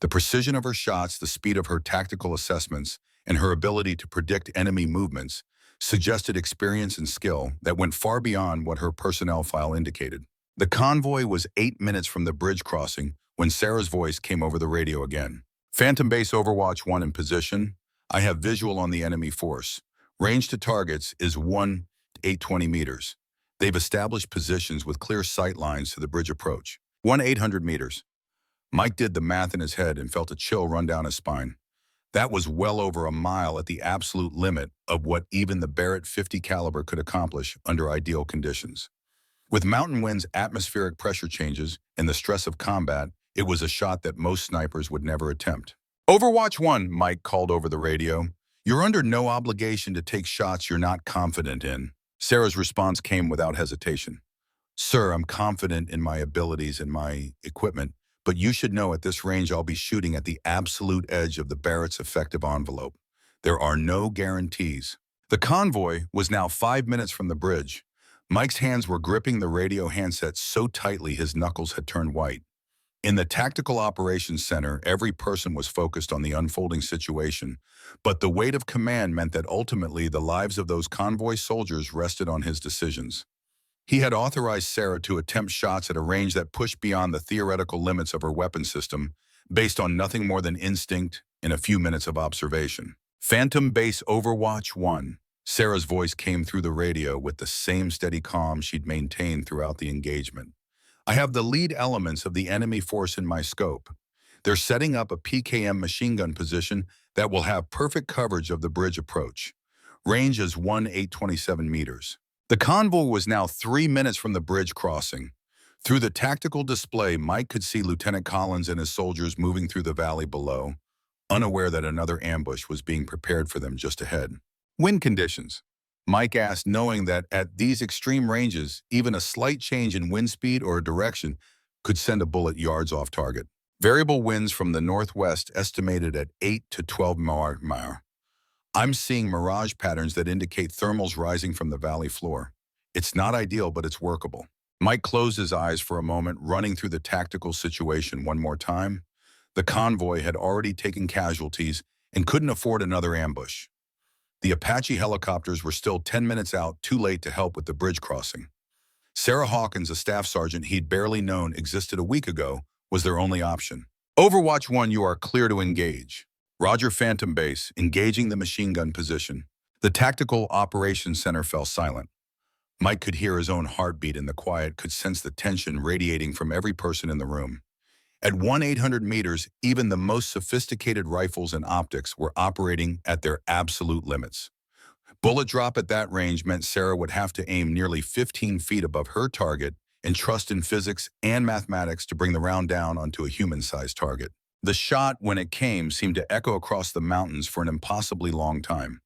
The precision of her shots, the speed of her tactical assessments, and her ability to predict enemy movements suggested experience and skill that went far beyond what her personnel file indicated. The convoy was 8 minutes from the bridge crossing when Sarah's voice came over the radio again. Phantom Base Overwatch 1 in position. I have visual on the enemy force. Range to targets is 820 meters. They've established positions with clear sight lines to the bridge approach. 800 meters. Mike did the math in his head and felt a chill run down his spine. That was well over a mile at the absolute limit of what even the Barrett 50 caliber could accomplish under ideal conditions. With mountain winds, atmospheric pressure changes, and the stress of combat, it was a shot that most snipers would never attempt. Overwatch 1, Mike called over the radio. You're under no obligation to take shots you're not confident in. Sarah's response came without hesitation. Sir, I'm confident in my abilities and my equipment, but you should know at this range I'll be shooting at the absolute edge of the Barrett's effective envelope. There are no guarantees. The convoy was now 5 minutes from the bridge. Mike's hands were gripping the radio handset so tightly his knuckles had turned white. In the Tactical Operations Center, every person was focused on the unfolding situation, but the weight of command meant that ultimately the lives of those convoy soldiers rested on his decisions. He had authorized Sarah to attempt shots at a range that pushed beyond the theoretical limits of her weapon system, based on nothing more than instinct and a few minutes of observation. Phantom Base Overwatch 1. Sarah's voice came through the radio with the same steady calm she'd maintained throughout the engagement. I have the lead elements of the enemy force in my scope. They're setting up a PKM machine gun position that will have perfect coverage of the bridge approach. Range is 827 meters. The convoy was now 3 minutes from the bridge crossing. Through the tactical display, Mike could see Lieutenant Collins and his soldiers moving through the valley below, unaware that another ambush was being prepared for them just ahead. Wind conditions. Mike asked, knowing that at these extreme ranges, even a slight change in wind speed or direction could send a bullet yards off target. Variable winds from the northwest estimated at 8 to 12 mph. I'm seeing mirage patterns that indicate thermals rising from the valley floor. It's not ideal, but it's workable. Mike closed his eyes for a moment, running through the tactical situation one more time. The convoy had already taken casualties and couldn't afford another ambush. The Apache helicopters were still 10 minutes out, too late to help with the bridge crossing. Sarah Hawkins, a staff sergeant he'd barely known existed a week ago, was their only option. Overwatch 1, you are clear to engage. Roger, Phantom Base, engaging the machine gun position. The Tactical Operations Center fell silent. Mike could hear his own heartbeat in the quiet, could sense the tension radiating from every person in the room. At 800 meters, even the most sophisticated rifles and optics were operating at their absolute limits. Bullet drop at that range meant Sarah would have to aim nearly 15 feet above her target and trust in physics and mathematics to bring the round down onto a human-sized target. The shot, when it came, seemed to echo across the mountains for an impossibly long time.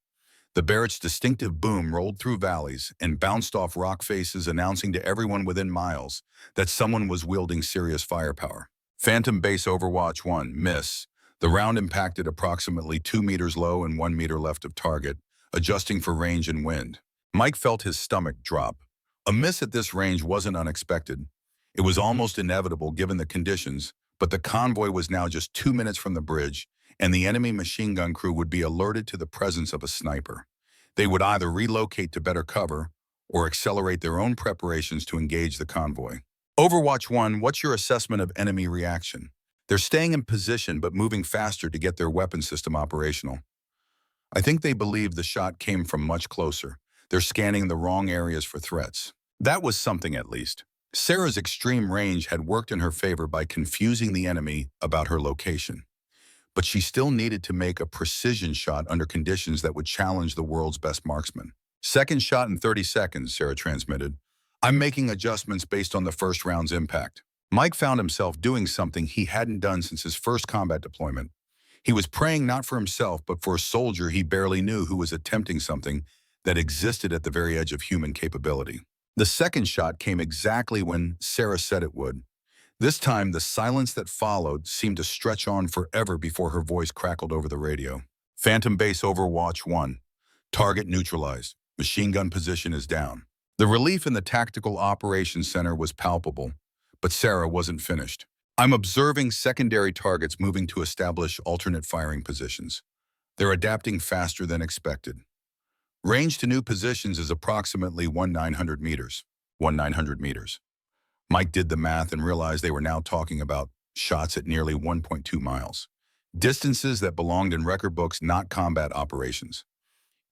The Barrett's distinctive boom rolled through valleys and bounced off rock faces, announcing to everyone within miles that someone was wielding serious firepower. Phantom Base Overwatch 1, miss. The round impacted approximately 2 meters low and 1 meter left of target, adjusting for range and wind. Mike felt his stomach drop. A miss at this range wasn't unexpected. It was almost inevitable given the conditions, but the convoy was now just 2 minutes from the bridge, and the enemy machine gun crew would be alerted to the presence of a sniper. They would either relocate to better cover or accelerate their own preparations to engage the convoy. Overwatch 1, what's your assessment of enemy reaction? They're staying in position but moving faster to get their weapon system operational. I think they believe the shot came from much closer. They're scanning the wrong areas for threats. That was something, at least. Sarah's extreme range had worked in her favor by confusing the enemy about her location. But she still needed to make a precision shot under conditions that would challenge the world's best marksman. Second shot in 30 seconds, Sarah transmitted. I'm making adjustments based on the first round's impact. Mike found himself doing something he hadn't done since his first combat deployment. He was praying not for himself, but for a soldier he barely knew who was attempting something that existed at the very edge of human capability. The second shot came exactly when Sarah said it would. This time, the silence that followed seemed to stretch on forever before her voice crackled over the radio. Phantom Base Overwatch 1. Target neutralized. Machine gun position is down. The relief in the Tactical Operations Center was palpable, but Sarah wasn't finished. I'm observing secondary targets moving to establish alternate firing positions. They're adapting faster than expected. Range to new positions is approximately 1,900 meters. 1,900 meters. Mike did the math and realized they were now talking about shots at nearly 1.2 miles. Distances that belonged in record books, not combat operations.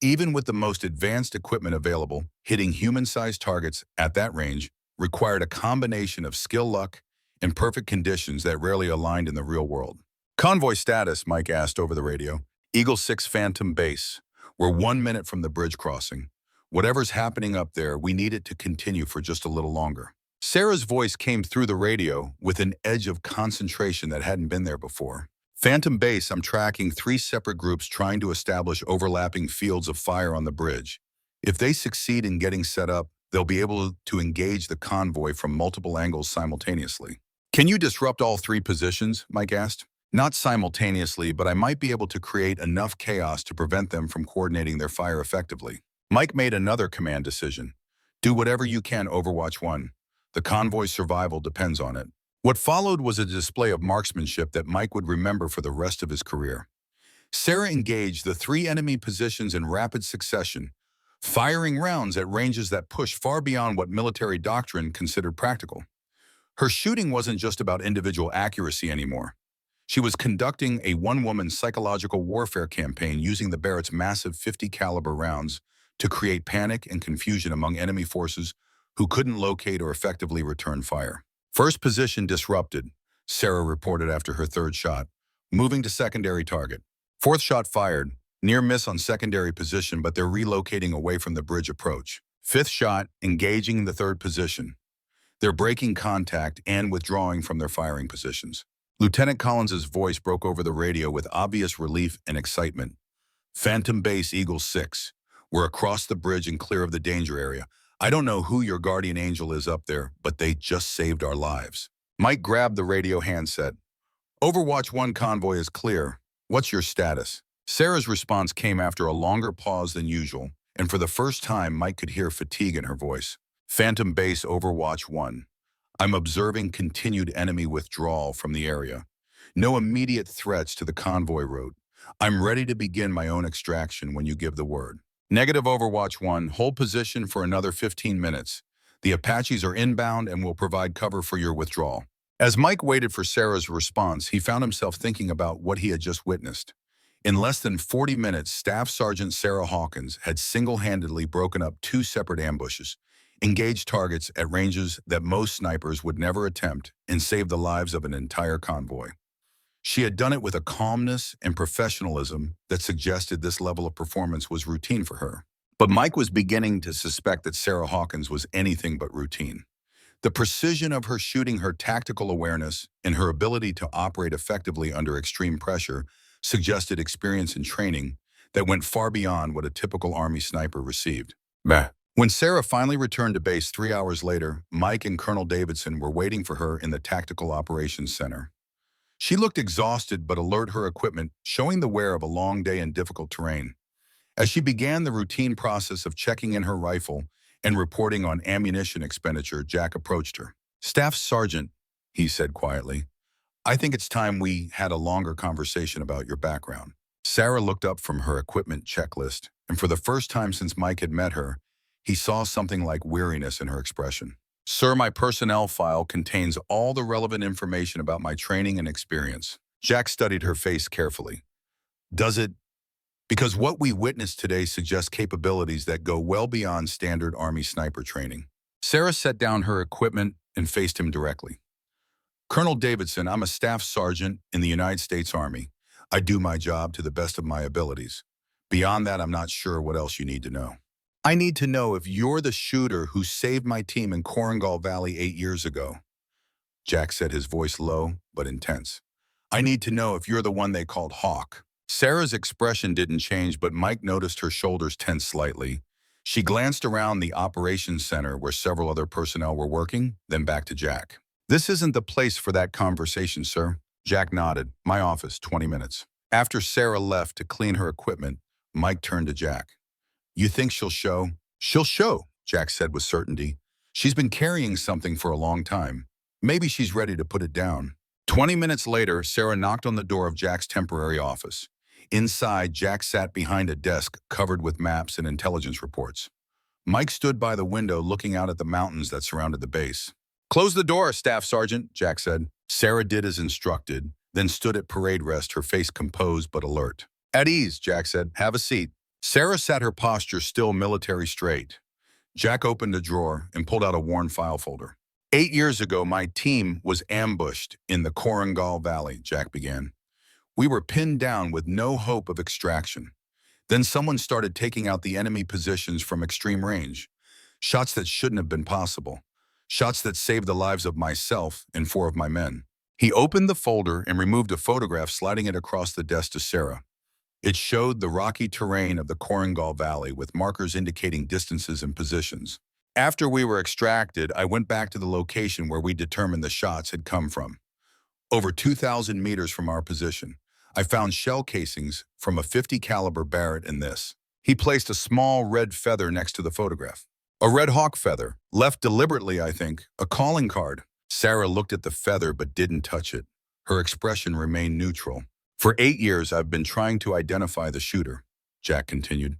Even with the most advanced equipment available, hitting human-sized targets at that range required a combination of skill, luck, and perfect conditions that rarely aligned in the real world. Convoy status, Mike asked over the radio. Eagle 6 Phantom Base. We're 1 minute from the bridge crossing. Whatever's happening up there, we need it to continue for just a little longer. Sarah's voice came through the radio with an edge of concentration that hadn't been there before. Phantom Base, I'm tracking 3 separate groups trying to establish overlapping fields of fire on the bridge. If they succeed in getting set up, they'll be able to engage the convoy from multiple angles simultaneously. Can you disrupt all 3 positions? Mike asked. Not simultaneously, but I might be able to create enough chaos to prevent them from coordinating their fire effectively. Mike made another command decision. Do whatever you can, Overwatch 1. The convoy's survival depends on it. What followed was a display of marksmanship that Mike would remember for the rest of his career. Sarah engaged the 3 enemy positions in rapid succession, firing rounds at ranges that pushed far beyond what military doctrine considered practical. Her shooting wasn't just about individual accuracy anymore. She was conducting a one-woman psychological warfare campaign using the Barrett's massive 50 caliber rounds to create panic and confusion among enemy forces who couldn't locate or effectively return fire. First position disrupted, Sarah reported after her 3rd shot, moving to secondary target. 4th shot fired, near miss on secondary position, but they're relocating away from the bridge approach. 5th shot, engaging the 3rd position. They're breaking contact and withdrawing from their firing positions. Lieutenant Collins's voice broke over the radio with obvious relief and excitement. Phantom Base Eagle 6. We're across the bridge and clear of the danger area. I don't know who your guardian angel is up there, but they just saved our lives. Mike grabbed the radio handset. Overwatch 1 convoy is clear. What's your status? Sarah's response came after a longer pause than usual, and for the first time, Mike could hear fatigue in her voice. Phantom Base Overwatch 1. I'm observing continued enemy withdrawal from the area. No immediate threats to the convoy route. I'm ready to begin my own extraction when you give the word. Negative Overwatch 1, hold position for another 15 minutes. The Apaches are inbound and will provide cover for your withdrawal. As Mike waited for Sarah's response, he found himself thinking about what he had just witnessed. In less than 40 minutes, Staff Sergeant Sarah Hawkins had single-handedly broken up 2 separate ambushes, engaged targets at ranges that most snipers would never attempt, and saved the lives of an entire convoy. She had done it with a calmness and professionalism that suggested this level of performance was routine for her. But Mike was beginning to suspect that Sarah Hawkins was anything but routine. The precision of her shooting, her tactical awareness, and her ability to operate effectively under extreme pressure suggested experience and training that went far beyond what a typical Army sniper received. Bah. When Sarah finally returned to base 3 hours later, Mike and Colonel Davidson were waiting for her in the Tactical Operations Center. She looked exhausted but alert, her equipment showing the wear of a long day in difficult terrain. As she began the routine process of checking in her rifle and reporting on ammunition expenditure, Jack approached her. Staff Sergeant, he said quietly, I think it's time we had a longer conversation about your background. Sarah looked up from her equipment checklist, and for the first time since Mike had met her, he saw something like weariness in her expression. Sir, my personnel file contains all the relevant information about my training and experience. Jack studied her face carefully. Does it? Because what we witnessed today suggests capabilities that go well beyond standard Army sniper training. Sarah set down her equipment and faced him directly. Colonel Davidson, I'm a staff sergeant in the United States Army. I do my job to the best of my abilities. Beyond that, I'm not sure what else you need to know. I need to know if you're the shooter who saved my team in Korengal Valley 8 years ago. Jack said, his voice low but intense. I need to know if you're the one they called Hawk. Sarah's expression didn't change, but Mike noticed her shoulders tense slightly. She glanced around the operations center where several other personnel were working, then back to Jack. This isn't the place for that conversation, sir. Jack nodded. My office, 20 minutes. After Sarah left to clean her equipment, Mike turned to Jack. You think she'll show? She'll show, Jack said with certainty. She's been carrying something for a long time. Maybe she's ready to put it down. 20 minutes later, Sarah knocked on the door of Jack's temporary office. Inside, Jack sat behind a desk covered with maps and intelligence reports. Mike stood by the window looking out at the mountains that surrounded the base. Close the door, Staff Sergeant, Jack said. Sarah did as instructed, then stood at parade rest, her face composed but alert. At ease, Jack said. Have a seat. Sarah sat, her posture still military straight. Jack opened a drawer and pulled out a worn file folder. 8 years ago, my team was ambushed in the Korengal Valley, Jack began. We were pinned down with no hope of extraction. Then someone started taking out the enemy positions from extreme range. Shots that shouldn't have been possible. Shots that saved the lives of myself and 4 of my men. He opened the folder and removed a photograph, sliding it across the desk to Sarah. It showed the rocky terrain of the Korengal Valley with markers indicating distances and positions. After we were extracted, I went back to the location where we determined the shots had come from. Over 2,000 meters from our position, I found shell casings from a .50 caliber Barrett in this. He placed a small red feather next to the photograph. A red hawk feather, left deliberately, I think, a calling card. Sarah looked at the feather but didn't touch it. Her expression remained neutral. For 8 years, I've been trying to identify the shooter, Jack continued.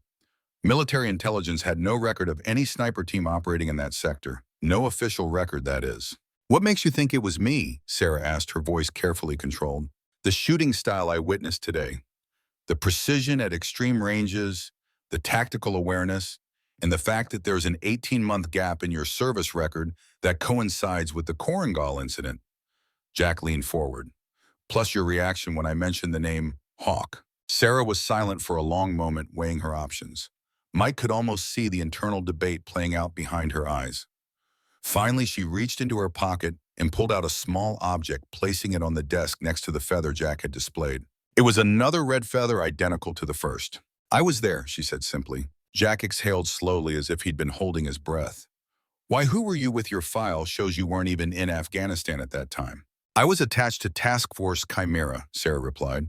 Military intelligence had no record of any sniper team operating in that sector. No official record, that is. What makes you think it was me? Sarah asked, her voice carefully controlled. The shooting style I witnessed today. The precision at extreme ranges, the tactical awareness, and the fact that there's an 18-month gap in your service record that coincides with the Korengal incident. Jack leaned forward. Plus your reaction when I mentioned the name Hawk. Sarah was silent for a long moment, weighing her options. Mike could almost see the internal debate playing out behind her eyes. Finally, she reached into her pocket and pulled out a small object, placing it on the desk next to the feather Jack had displayed. It was another red feather identical to the first. I was there, she said simply. Jack exhaled slowly as if he'd been holding his breath. Why, who were you with? Your file shows you weren't even in Afghanistan at that time. I was attached to Task Force Chimera, Sarah replied.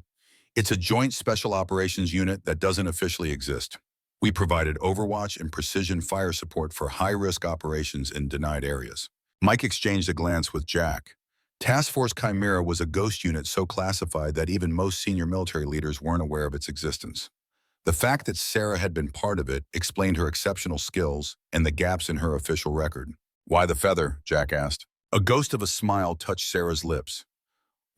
It's a joint special operations unit that doesn't officially exist. We provided overwatch and precision fire support for high-risk operations in denied areas. Mike exchanged a glance with Jack. Task Force Chimera was a ghost unit so classified that even most senior military leaders weren't aware of its existence. The fact that Sarah had been part of it explained her exceptional skills and the gaps in her official record. Why the feather? Jack asked. A ghost of a smile touched Sarah's lips.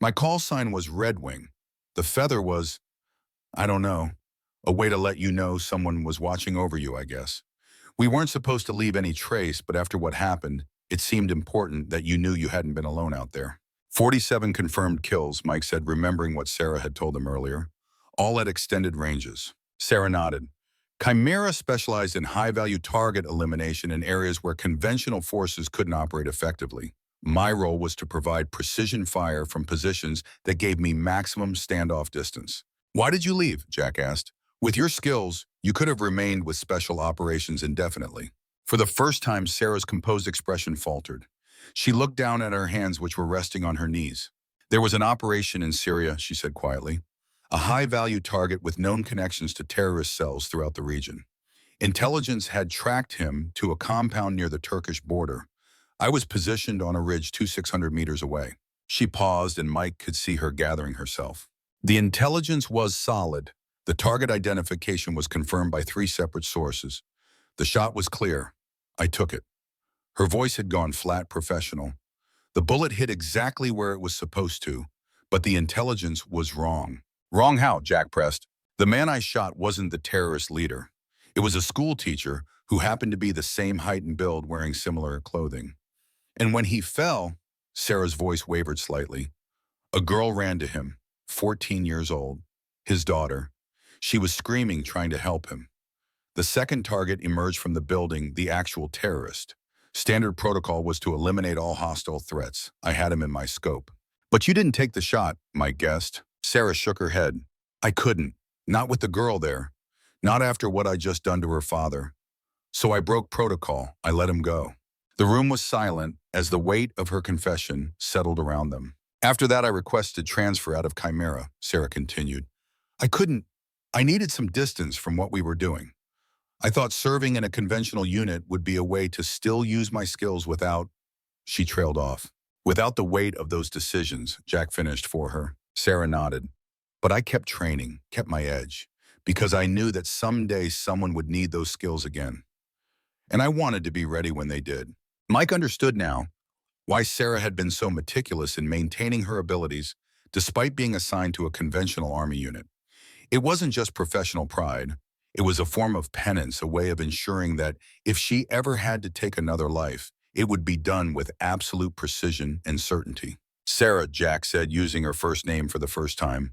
My call sign was Red Wing. The feather was, I don't know, a way to let you know someone was watching over you, I guess. We weren't supposed to leave any trace, but after what happened, it seemed important that you knew you hadn't been alone out there. 47 confirmed kills, Mike said, remembering what Sarah had told him earlier. All at extended ranges. Sarah nodded. Chimera specialized in high-value target elimination in areas where conventional forces couldn't operate effectively. My role was to provide precision fire from positions that gave me maximum standoff distance. Why did you leave? Jack asked. With your skills, you could have remained with special operations indefinitely. For the first time, Sarah's composed expression faltered. She looked down at her hands, which were resting on her knees. There was an operation in Syria, she said quietly. A high-value target with known connections to terrorist cells throughout the region. Intelligence had tracked him to a compound near the Turkish border. I was positioned on a ridge 600 meters away. She paused, and Mike could see her gathering herself. The intelligence was solid. The target identification was confirmed by 3 separate sources. The shot was clear. I took it. Her voice had gone flat professional. The bullet hit exactly where it was supposed to, but the intelligence was wrong. Wrong how? Jack pressed. The man I shot wasn't the terrorist leader. It was a school teacher who happened to be the same height and build wearing similar clothing. And when he fell, Sarah's voice wavered slightly. A girl ran to him, 14 years old, his daughter. She was screaming, trying to help him. The second target emerged from the building, the actual terrorist. Standard protocol was to eliminate all hostile threats. I had him in my scope. But you didn't take the shot, Mike guessed. Sarah shook her head. I couldn't. Not with the girl there. Not after what I'd just done to her father. So I broke protocol. I let him go. The room was silent as the weight of her confession settled around them. After that, I requested transfer out of Chimera, Sarah continued. I needed some distance from what we were doing. I thought serving in a conventional unit would be a way to still use my skills without, she trailed off. Without the weight of those decisions, Jack finished for her. Sarah nodded. But I kept training, kept my edge, because I knew that someday someone would need those skills again. And I wanted to be ready when they did. Mike understood now why Sarah had been so meticulous in maintaining her abilities despite being assigned to a conventional Army unit. It wasn't just professional pride. It was a form of penance, a way of ensuring that if she ever had to take another life, it would be done with absolute precision and certainty. Sarah, Jack said, using her first name for the first time,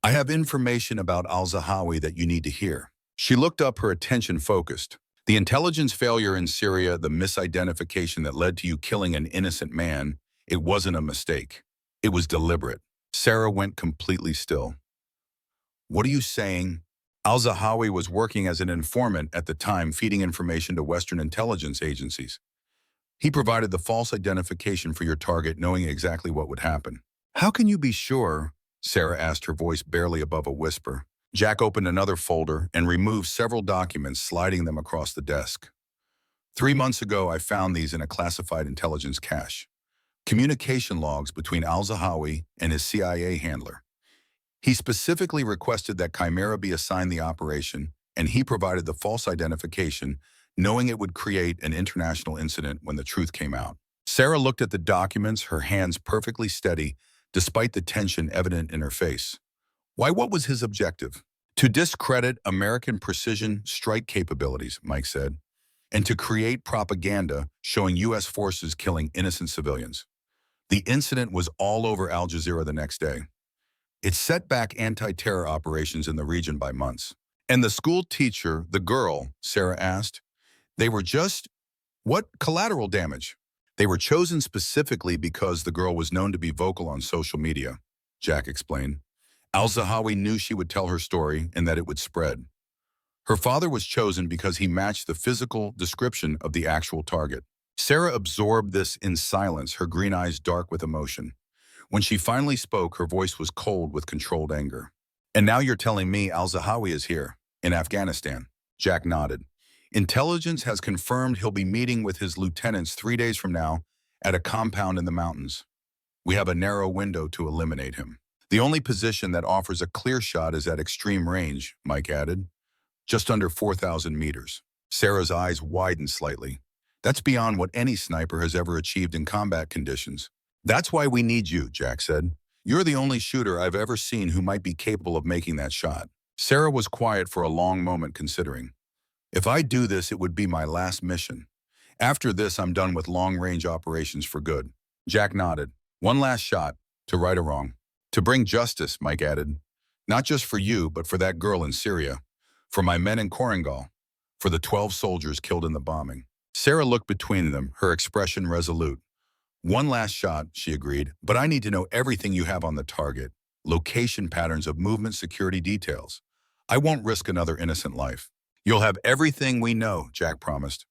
I have information about al-Zahawi that you need to hear. She looked up, her attention focused. The intelligence failure in Syria, the misidentification that led to you killing an innocent man, it wasn't a mistake. It was deliberate. Sarah went completely still. What are you saying? Al-Zahawi was working as an informant at the time, feeding information to Western intelligence agencies. He provided the false identification for your target, knowing exactly what would happen. How can you be sure? Sarah asked, her voice barely above a whisper. Jack opened another folder and removed several documents, sliding them across the desk. 3 months ago, I found these in a classified intelligence cache. Communication logs between al-Zahawi and his CIA handler. He specifically requested that Chimera be assigned the operation, and he provided the false identification, knowing it would create an international incident when the truth came out. Sarah looked at the documents, her hands perfectly steady, despite the tension evident in her face. Why, what was his objective? To discredit American precision strike capabilities, Mike said, and to create propaganda showing U.S. forces killing innocent civilians. The incident was all over Al Jazeera the next day. It set back anti-terror operations in the region by months. And the school teacher, the girl, Sarah asked, they were just, what collateral damage? They were chosen specifically because the girl was known to be vocal on social media, Jack explained. Al-Zahawi knew she would tell her story and that it would spread. Her father was chosen because he matched the physical description of the actual target. Sarah absorbed this in silence, her green eyes dark with emotion. When she finally spoke, her voice was cold with controlled anger. And now you're telling me al-Zahawi is here, in Afghanistan? Jack nodded. Intelligence has confirmed he'll be meeting with his lieutenants 3 days from now at a compound in the mountains. We have a narrow window to eliminate him. The only position that offers a clear shot is at extreme range, Mike added. Just under 4,000 meters. Sarah's eyes widened slightly. That's beyond what any sniper has ever achieved in combat conditions. That's why we need you, Jack said. You're the only shooter I've ever seen who might be capable of making that shot. Sarah was quiet for a long moment, considering. If I do this, it would be my last mission. After this, I'm done with long-range operations for good. Jack nodded. One last shot, to right or wrong. To bring justice, Mike added. Not just for you, but for that girl in Syria. For my men in Korangal. For the 12 soldiers killed in the bombing. Sarah looked between them, her expression resolute. One last shot, she agreed, but I need to know everything you have on the target. Location patterns of movement, security details. I won't risk another innocent life. You'll have everything we know, Jack promised.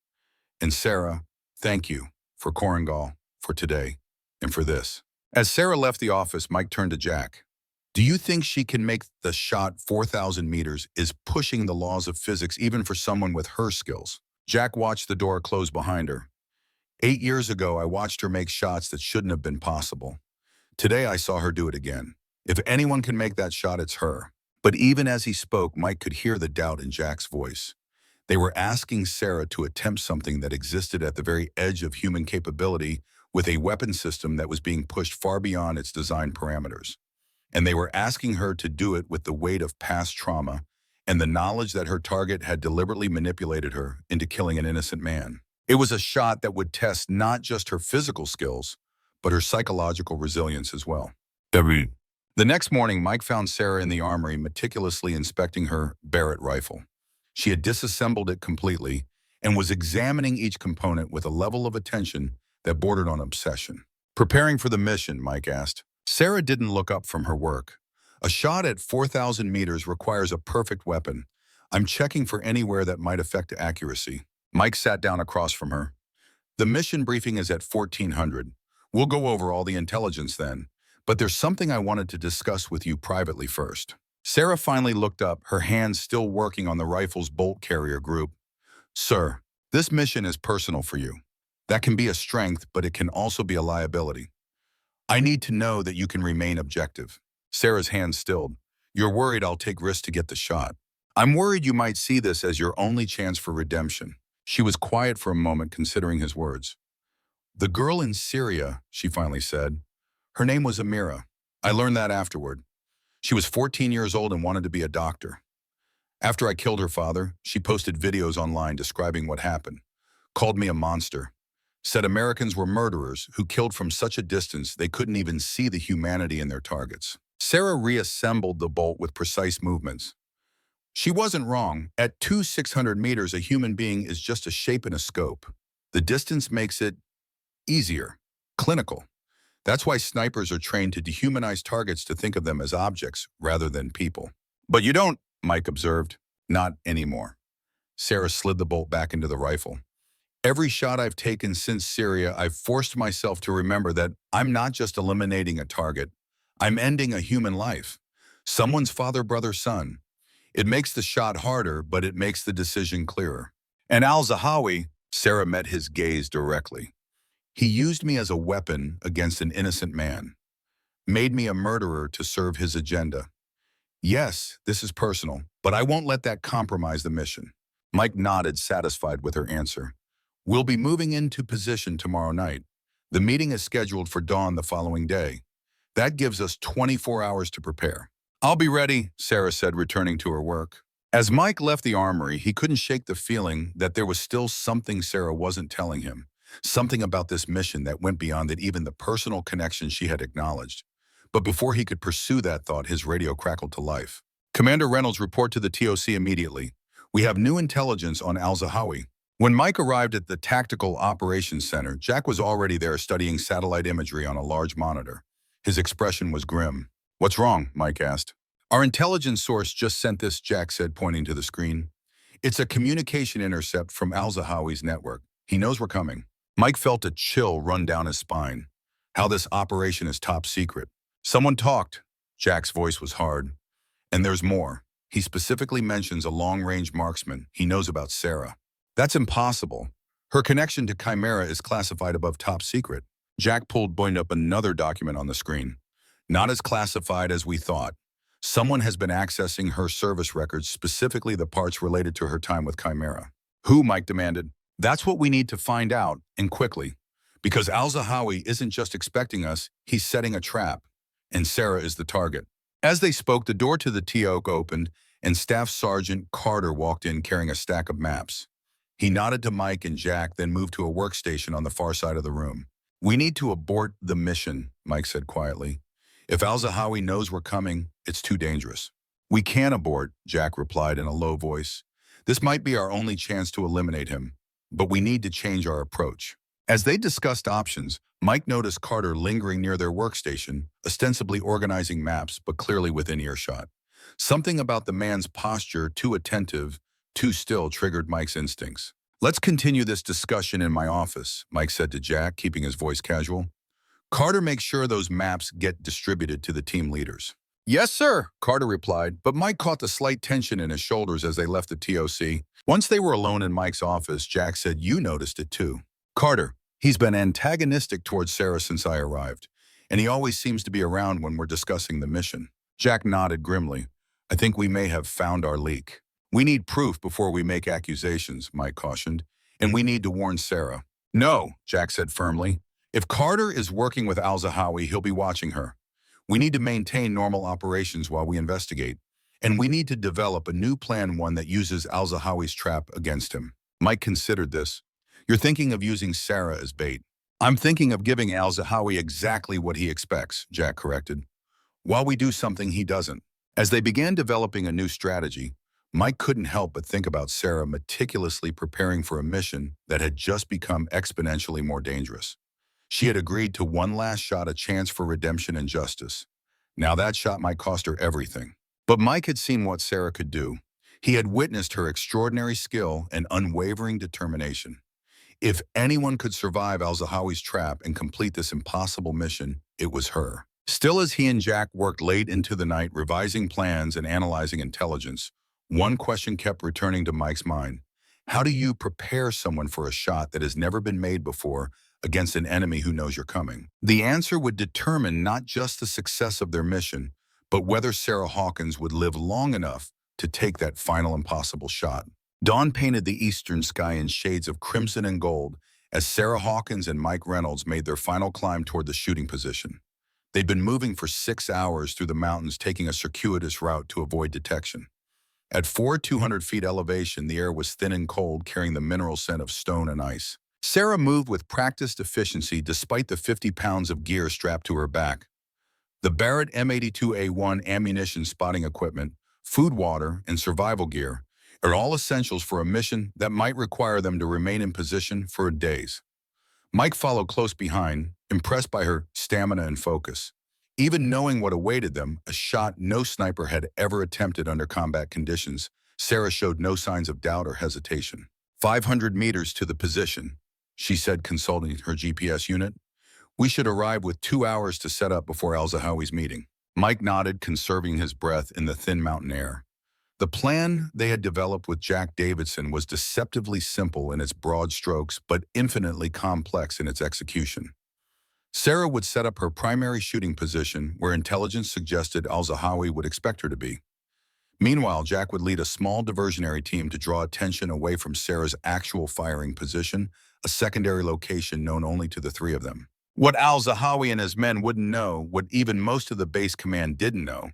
And Sarah, thank you for Korangal, for today, and for this. As Sarah left the office, Mike turned to Jack. Do you think she can make the shot 4,000 meters is pushing the laws of physics even for someone with her skills? Jack watched the door close behind her. 8 years ago, I watched her make shots that shouldn't have been possible. Today, I saw her do it again. If anyone can make that shot, it's her. But even as he spoke, Mike could hear the doubt in Jack's voice. They were asking Sarah to attempt something that existed at the very edge of human capability with a weapon system that was being pushed far beyond its design parameters. And they were asking her to do it with the weight of past trauma and the knowledge that her target had deliberately manipulated her into killing an innocent man. It was a shot that would test not just her physical skills, but her psychological resilience as well. The next morning, Mike found Sarah in the armory meticulously inspecting her Barrett rifle. She had disassembled it completely and was examining each component with a level of attention that bordered on obsession. Preparing for the mission, Mike asked. Sarah didn't look up from her work. A shot at 4,000 meters requires a perfect weapon. I'm checking for anywhere that might affect accuracy. Mike sat down across from her. The mission briefing is at 1400. We'll go over all the intelligence then, but there's something I wanted to discuss with you privately first. Sarah finally looked up, her hands still working on the rifle's bolt carrier group. Sir, this mission is personal for you. That can be a strength, but it can also be a liability. I need to know that you can remain objective. Sarah's hands stilled. You're worried I'll take risks to get the shot. I'm worried you might see this as your only chance for redemption. She was quiet for a moment, considering his words. The girl in Syria, she finally said. Her name was Amira. I learned that afterward. She was 14 years old and wanted to be a doctor. After I killed her father, she posted videos online describing what happened, called me a monster, said Americans were murderers who killed from such a distance they couldn't even see the humanity in their targets. Sarah reassembled the bolt with precise movements. She wasn't wrong. At 600 meters, a human being is just a shape in a scope. The distance makes it easier, clinical. That's why snipers are trained to dehumanize targets, to think of them as objects rather than people. But you don't, Mike observed. Not anymore. Sarah slid the bolt back into the rifle. Every shot I've taken since Syria, I've forced myself to remember that I'm not just eliminating a target. I'm ending a human life. Someone's father, brother, son. It makes the shot harder, but it makes the decision clearer. And al-Zahawi, Sarah met his gaze directly. He used me as a weapon against an innocent man. Made me a murderer to serve his agenda. Yes, this is personal, but I won't let that compromise the mission. Mike nodded, satisfied with her answer. We'll be moving into position tomorrow night. The meeting is scheduled for dawn the following day. That gives us 24 hours to prepare. I'll be ready, Sarah said, returning to her work. As Mike left the armory, he couldn't shake the feeling that there was still something Sarah wasn't telling him. Something about this mission that went beyond that, even the personal connection she had acknowledged. But before he could pursue that thought, his radio crackled to life. Commander Reynolds, report to the TOC immediately. We have new intelligence on al-Zahawi. When Mike arrived at the Tactical Operations Center, Jack was already there studying satellite imagery on a large monitor. His expression was grim. What's wrong? Mike asked. Our intelligence source just sent this, Jack said, pointing to the screen. It's a communication intercept from al-Zahawi's network. He knows we're coming. Mike felt a chill run down his spine. How this operation is top secret. Someone talked. Jack's voice was hard. And there's more. He specifically mentions a long-range marksman. He knows about Sarah. That's impossible. Her connection to Chimera is classified above top secret. Jack pulled up another document on the screen. Not as classified as we thought. Someone has been accessing her service records, specifically the parts related to her time with Chimera. Who? Mike demanded. That's what we need to find out, and quickly. Because al-Zahawi isn't just expecting us, he's setting a trap. And Sarah is the target. As they spoke, the door to the TOC opened, and Staff Sergeant Carter walked in carrying a stack of maps. He nodded to Mike and Jack, then moved to a workstation on the far side of the room. We need to abort the mission, Mike said quietly. If al-Zahawi knows we're coming, it's too dangerous. We can abort, Jack replied in a low voice. This might be our only chance to eliminate him, but we need to change our approach. As they discussed options, Mike noticed Carter lingering near their workstation, ostensibly organizing maps, but clearly within earshot. Something about the man's posture, too attentive, too still, triggered Mike's instincts. Let's continue this discussion in my office, Mike said to Jack, keeping his voice casual. Carter, make sure those maps get distributed to the team leaders. Yes, sir, Carter replied, but Mike caught the slight tension in his shoulders as they left the TOC. Once they were alone in Mike's office, Jack said, you noticed it too. Carter, he's been antagonistic towards Sarah since I arrived, and he always seems to be around when we're discussing the mission. Jack nodded grimly. I think we may have found our leak. We need proof before we make accusations, Mike cautioned, and we need to warn Sarah. No, Jack said firmly. If Carter is working with al-Zahawi, he'll be watching her. We need to maintain normal operations while we investigate. And we need to develop a new plan, one that uses Al-Zahawi's trap against him. Mike considered this. You're thinking of using Sarah as bait. I'm thinking of giving Al-Zahawi exactly what he expects, Jack corrected, while we do something he doesn't. As they began developing a new strategy, Mike couldn't help but think about Sarah meticulously preparing for a mission that had just become exponentially more dangerous. She had agreed to one last shot, a chance for redemption and justice. Now that shot might cost her everything. But Mike had seen what Sarah could do. He had witnessed her extraordinary skill and unwavering determination. If anyone could survive Al-Zahawi's trap and complete this impossible mission, it was her. Still, as he and Jack worked late into the night revising plans and analyzing intelligence, one question kept returning to Mike's mind. How do you prepare someone for a shot that has never been made before against an enemy who knows you're coming? The answer would determine not just the success of their mission, but whether Sarah Hawkins would live long enough to take that final impossible shot. Dawn painted the eastern sky in shades of crimson and gold as Sarah Hawkins and Mike Reynolds made their final climb toward the shooting position. They'd been moving for 6 hours through the mountains, taking a circuitous route to avoid detection. At 200 feet elevation, the air was thin and cold, carrying the mineral scent of stone and ice. Sarah moved with practiced efficiency despite the 50 pounds of gear strapped to her back. The Barrett M82A1 ammunition, spotting equipment, food, water, and survival gear are all essentials for a mission that might require them to remain in position for days. Mike followed close behind, impressed by her stamina and focus. Even knowing what awaited them, a shot no sniper had ever attempted under combat conditions, Sarah showed no signs of doubt or hesitation. 500 meters to the position, she said, consulting her GPS unit. We should arrive with 2 hours to set up before Al-Zahawi's meeting. Mike nodded, conserving his breath in the thin mountain air. The plan they had developed with Jack Davidson was deceptively simple in its broad strokes, but infinitely complex in its execution. Sarah would set up her primary shooting position where intelligence suggested Al-Zahawi would expect her to be. Meanwhile, Jack would lead a small diversionary team to draw attention away from Sarah's actual firing position, a secondary location known only to the three of them. What Al-Zahawi and his men wouldn't know, what even most of the base command didn't know,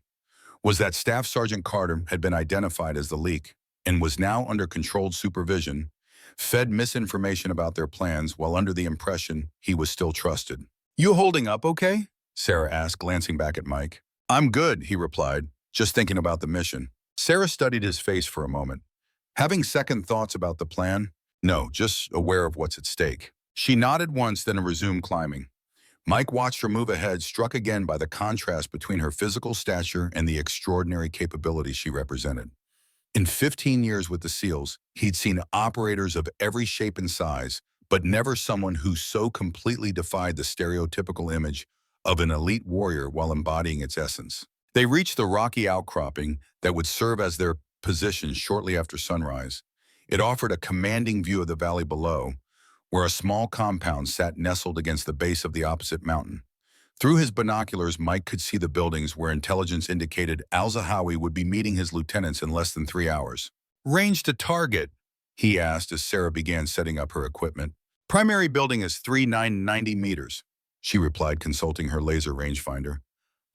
was that Staff Sergeant Carter had been identified as the leak and was now under controlled supervision, fed misinformation about their plans while under the impression he was still trusted. "You holding up okay?" Sarah asked, glancing back at Mike. "I'm good," he replied, just thinking about the mission. Sarah studied his face for a moment. Having second thoughts about the plan? No, just aware of what's at stake. She nodded once, then resumed climbing. Mike watched her move ahead, struck again by the contrast between her physical stature and the extraordinary capabilities she represented. In 15 years with the SEALs, he'd seen operators of every shape and size, but never someone who so completely defied the stereotypical image of an elite warrior while embodying its essence. They reached the rocky outcropping that would serve as their position shortly after sunrise. It offered a commanding view of the valley below, where a small compound sat nestled against the base of the opposite mountain. Through his binoculars, Mike could see the buildings where intelligence indicated Al-Zahawi would be meeting his lieutenants in less than 3 hours. "Range to target?" he asked as Sarah began setting up her equipment. "Primary building is 3990 meters, she replied, consulting her laser rangefinder.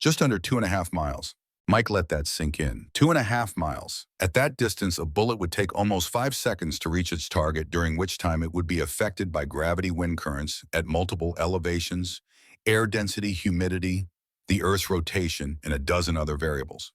"Just under 2.5 miles. Mike let that sink in. 2.5 miles. At that distance, a bullet would take almost 5 seconds to reach its target, during which time it would be affected by gravity wind currents at multiple elevations, air density, humidity, the Earth's rotation, and a dozen other variables.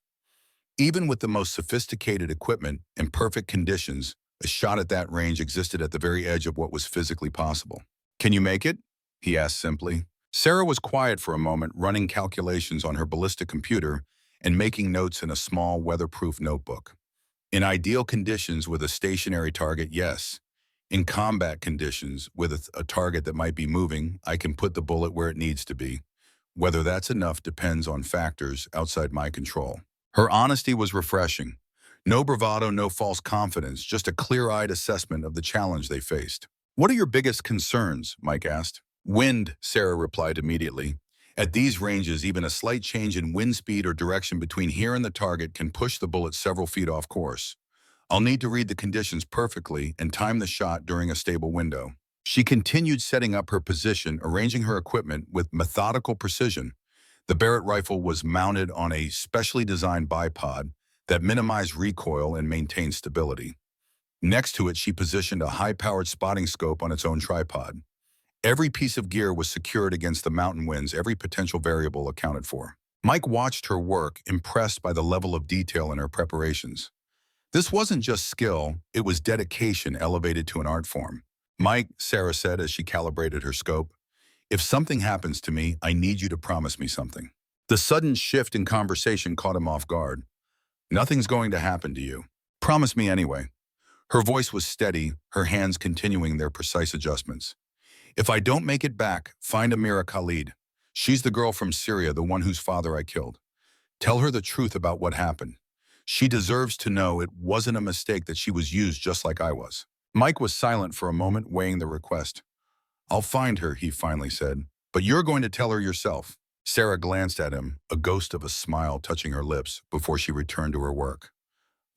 Even with the most sophisticated equipment and perfect conditions, a shot at that range existed at the very edge of what was physically possible. "Can you make it?" he asked simply. Sarah was quiet for a moment, running calculations on her ballistic computer and making notes in a small weatherproof notebook. "In ideal conditions with a stationary target, yes. In combat conditions with a target that might be moving, I can put the bullet where it needs to be. Whether that's enough depends on factors outside my control." Her honesty was refreshing. No bravado, no false confidence, just a clear-eyed assessment of the challenge they faced. "What are your biggest concerns?" Mike asked. "Wind," Sarah replied immediately. "At these ranges, even a slight change in wind speed or direction between here and the target can push the bullet several feet off course. I'll need to read the conditions perfectly and time the shot during a stable window." She continued setting up her position, arranging her equipment with methodical precision. The Barrett rifle was mounted on a specially designed bipod that minimized recoil and maintained stability. Next to it, she positioned a high-powered spotting scope on its own tripod. Every piece of gear was secured against the mountain winds, every potential variable accounted for. Mike watched her work, impressed by the level of detail in her preparations. This wasn't just skill, it was dedication elevated to an art form. Mike, Sarah said as she calibrated her scope, if something happens to me, I need you to promise me something. The sudden shift in conversation caught him off guard. Nothing's going to happen to you. Promise me anyway. Her voice was steady, her hands continuing their precise adjustments. If I don't make it back, find Amira Khalid. She's the girl from Syria, the one whose father I killed. Tell her the truth about what happened. She deserves to know it wasn't a mistake, that she was used just like I was. Mike was silent for a moment, weighing the request. I'll find her, he finally said. But you're going to tell her yourself. Sarah glanced at him, a ghost of a smile touching her lips, before she returned to her work.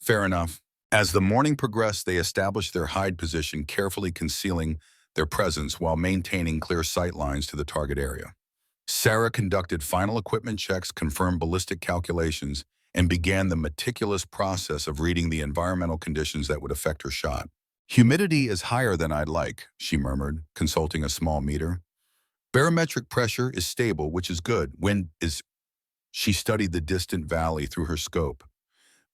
Fair enough. As the morning progressed, they established their hide position, carefully concealing their presence while maintaining clear sight lines to the target area. Sarah conducted final equipment checks, confirmed ballistic calculations, and began the meticulous process of reading the environmental conditions that would affect her shot. Humidity is higher than I'd like, she murmured, consulting a small meter. Barometric pressure is stable, which is good. Wind is... She studied the distant valley through her scope.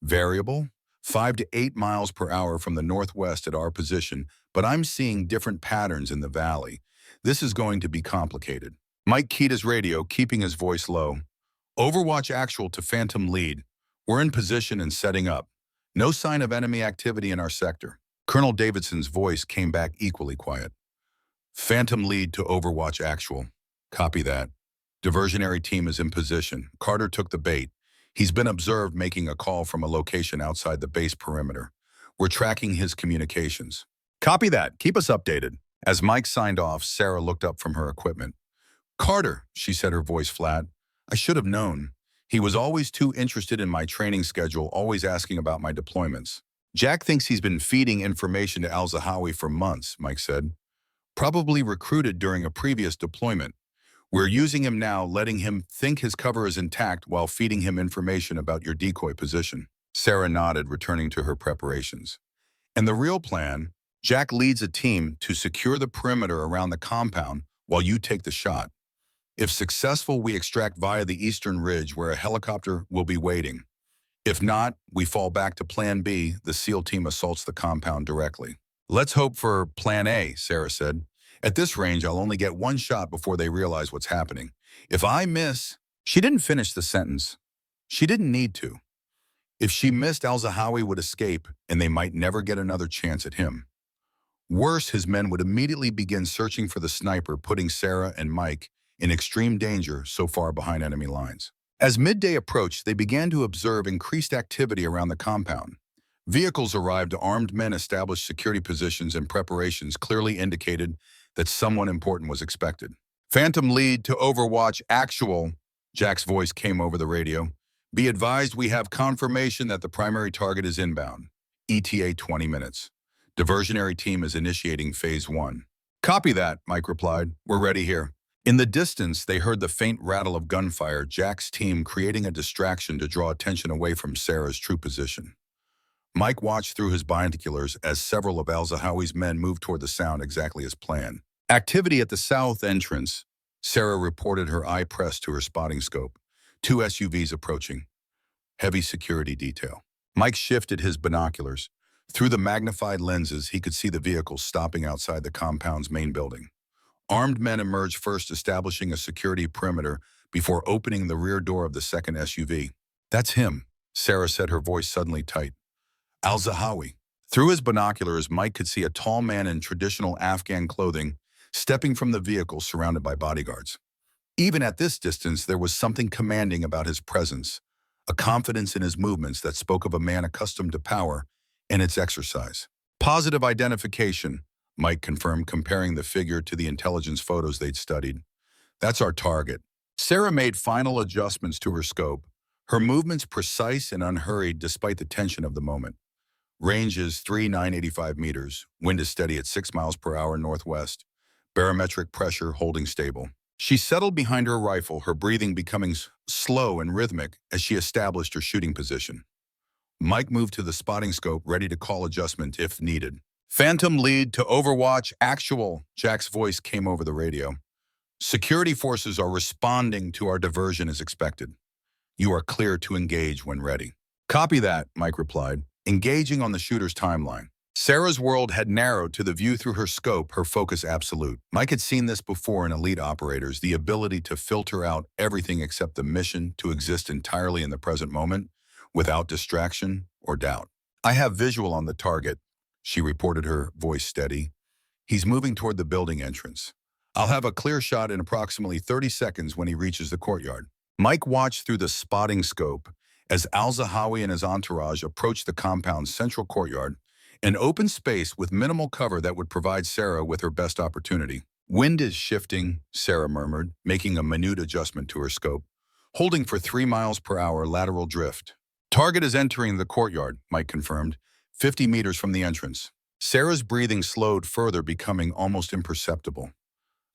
Variable? 5 to 8 miles per hour from the northwest at our position, but I'm seeing different patterns in the valley. This is going to be complicated. Mike keyed his radio, keeping his voice low. Overwatch actual to Phantom lead. We're in position and setting up. No sign of enemy activity in our sector. Colonel Davidson's voice came back equally quiet. Phantom lead to Overwatch actual. Copy that. Diversionary team is in position. Carter took the bait. He's been observed making a call from a location outside the base perimeter. We're tracking his communications. Copy that. Keep us updated. As Mike signed off, Sarah looked up from her equipment. Carter, she said, her voice flat. I should have known. He was always too interested in my training schedule, always asking about my deployments. Jack thinks he's been feeding information to Al-Zahawi for months, Mike said. Probably recruited during a previous deployment. We're using him now, letting him think his cover is intact while feeding him information about your decoy position. Sarah nodded, returning to her preparations. And the real plan, Jack leads a team to secure the perimeter around the compound while you take the shot. If successful, we extract via the eastern ridge where a helicopter will be waiting. If not, we fall back to Plan B. The SEAL team assaults the compound directly. Let's hope for Plan A, Sarah said. At this range, I'll only get one shot before they realize what's happening. If I miss... She didn't finish the sentence. She didn't need to. If she missed, Al-Zahawi would escape, and they might never get another chance at him. Worse, his men would immediately begin searching for the sniper, putting Sarah and Mike in extreme danger so far behind enemy lines. As midday approached, they began to observe increased activity around the compound. Vehicles arrived, armed men established security positions, and preparations clearly indicated that someone important was expected. Phantom lead to Overwatch actual, Jack's voice came over the radio. Be advised, we have confirmation that the primary target is inbound. ETA 20 minutes. Diversionary team is initiating phase 1. Copy that, Mike replied. We're ready here. In the distance, they heard the faint rattle of gunfire, Jack's team creating a distraction to draw attention away from Sarah's true position. Mike watched through his binoculars as several of Al-Zahawi's men moved toward the sound exactly as planned. Activity at the south entrance. Sarah reported, her eye pressed to her spotting scope. 2 SUVs approaching. Heavy security detail. Mike shifted his binoculars. Through the magnified lenses, he could see the vehicles stopping outside the compound's main building. Armed men emerged first, establishing a security perimeter before opening the rear door of the second SUV. That's him, Sarah said, her voice suddenly tight. Al-Zahawi. Through his binoculars, Mike could see a tall man in traditional Afghan clothing stepping from the vehicle surrounded by bodyguards. Even at this distance, there was something commanding about his presence, a confidence in his movements that spoke of a man accustomed to power and its exercise. Positive identification, Mike confirmed, comparing the figure to the intelligence photos they'd studied. That's our target. Sarah made final adjustments to her scope, her movements precise and unhurried despite the tension of the moment. Range is 3,985 meters. Wind is steady at 6 miles per hour northwest. Barometric pressure holding stable. She settled behind her rifle, her breathing becoming slow and rhythmic as she established her shooting position. Mike moved to the spotting scope, ready to call adjustment if needed. Phantom lead to Overwatch actual, Jack's voice came over the radio. Security forces are responding to our diversion as expected. You are clear to engage when ready. Copy that, Mike replied, engaging on the shooter's timeline. Sarah's world had narrowed to the view through her scope, her focus absolute. Mike had seen this before in elite operators, the ability to filter out everything except the mission, to exist entirely in the present moment, without distraction or doubt. I have visual on the target, she reported, her voice steady. He's moving toward the building entrance. I'll have a clear shot in approximately 30 seconds when he reaches the courtyard. Mike watched through the spotting scope as Al-Zahawi and his entourage approached the compound's central courtyard, an open space with minimal cover that would provide Sarah with her best opportunity. Wind is shifting, Sarah murmured, making a minute adjustment to her scope. Holding for 3 miles per hour lateral drift. Target is entering the courtyard, Mike confirmed, 50 meters from the entrance. Sarah's breathing slowed further, becoming almost imperceptible.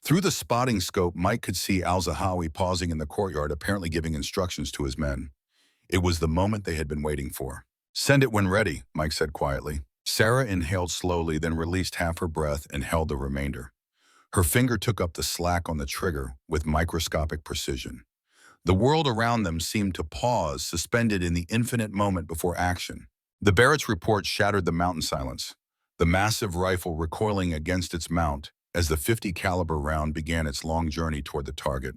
Through the spotting scope, Mike could see Al-Zahawi pausing in the courtyard, apparently giving instructions to his men. It was the moment they had been waiting for. Send it when ready, Mike said quietly. Sarah inhaled slowly, then released half her breath and held the remainder. Her finger took up the slack on the trigger with microscopic precision. The world around them seemed to pause, suspended in the infinite moment before action. The Barrett's report shattered the mountain silence, the massive rifle recoiling against its mount as the .50 caliber round began its long journey toward the target.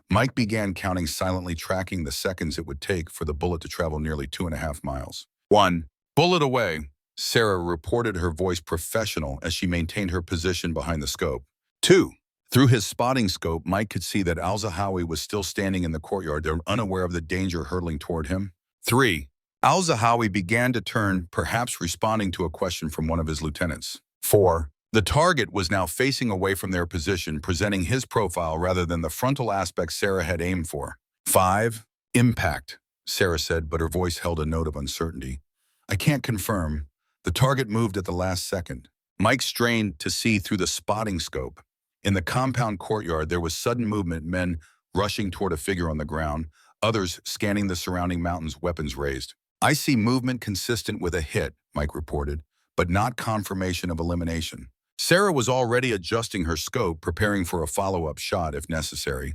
Mike began counting silently, tracking the seconds it would take for the bullet to travel nearly 2.5 miles. 1. Bullet away, Sarah reported, her voice professional as she maintained her position behind the scope. 2. Through his spotting scope, Mike could see that Al-Zahawi was still standing in the courtyard, unaware of the danger hurtling toward him. 3. Al-Zahawi began to turn, perhaps responding to a question from one of his lieutenants. 4. The target was now facing away from their position, presenting his profile rather than the frontal aspect Sarah had aimed for. 5. Impact, Sarah said, but her voice held a note of uncertainty. I can't confirm. The target moved at the last second. Mike strained to see through the spotting scope. In the compound courtyard, there was sudden movement, men rushing toward a figure on the ground, others scanning the surrounding mountains, weapons raised. I see movement consistent with a hit, Mike reported, but not confirmation of elimination. Sarah was already adjusting her scope, preparing for a follow-up shot if necessary.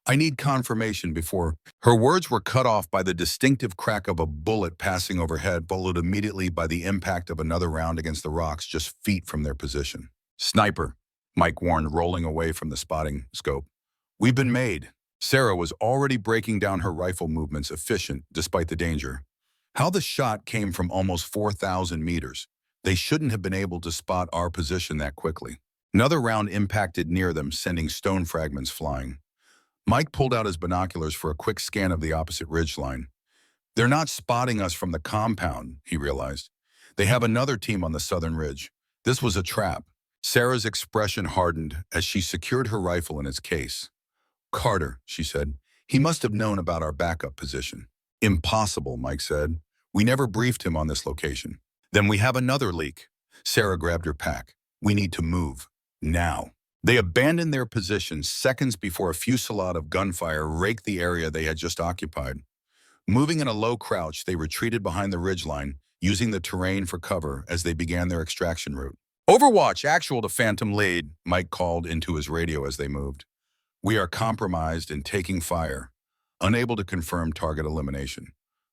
I need confirmation before... Her words were cut off by the distinctive crack of a bullet passing overhead, followed immediately by the impact of another round against the rocks just feet from their position. Sniper, Mike warned, rolling away from the spotting scope. We've been made. Sarah was already breaking down her rifle movements, efficient despite the danger. How the shot came from almost 4,000 meters. They shouldn't have been able to spot our position that quickly. Another round impacted near them, sending stone fragments flying. Mike pulled out his binoculars for a quick scan of the opposite ridgeline. They're not spotting us from the compound, he realized. They have another team on the southern ridge. This was a trap. Sarah's expression hardened as she secured her rifle in its case. Carter, she said. He must have known about our backup position. Impossible, Mike said. We never briefed him on this location. Then we have another leak. Sarah grabbed her pack. We need to move. Now. They abandoned their positions seconds before a fusillade of gunfire raked the area they had just occupied. Moving in a low crouch, they retreated behind the ridgeline, using the terrain for cover as they began their extraction route. Overwatch actual to Phantom lead, Mike called into his radio as they moved. We are compromised and taking fire. Unable to confirm target elimination.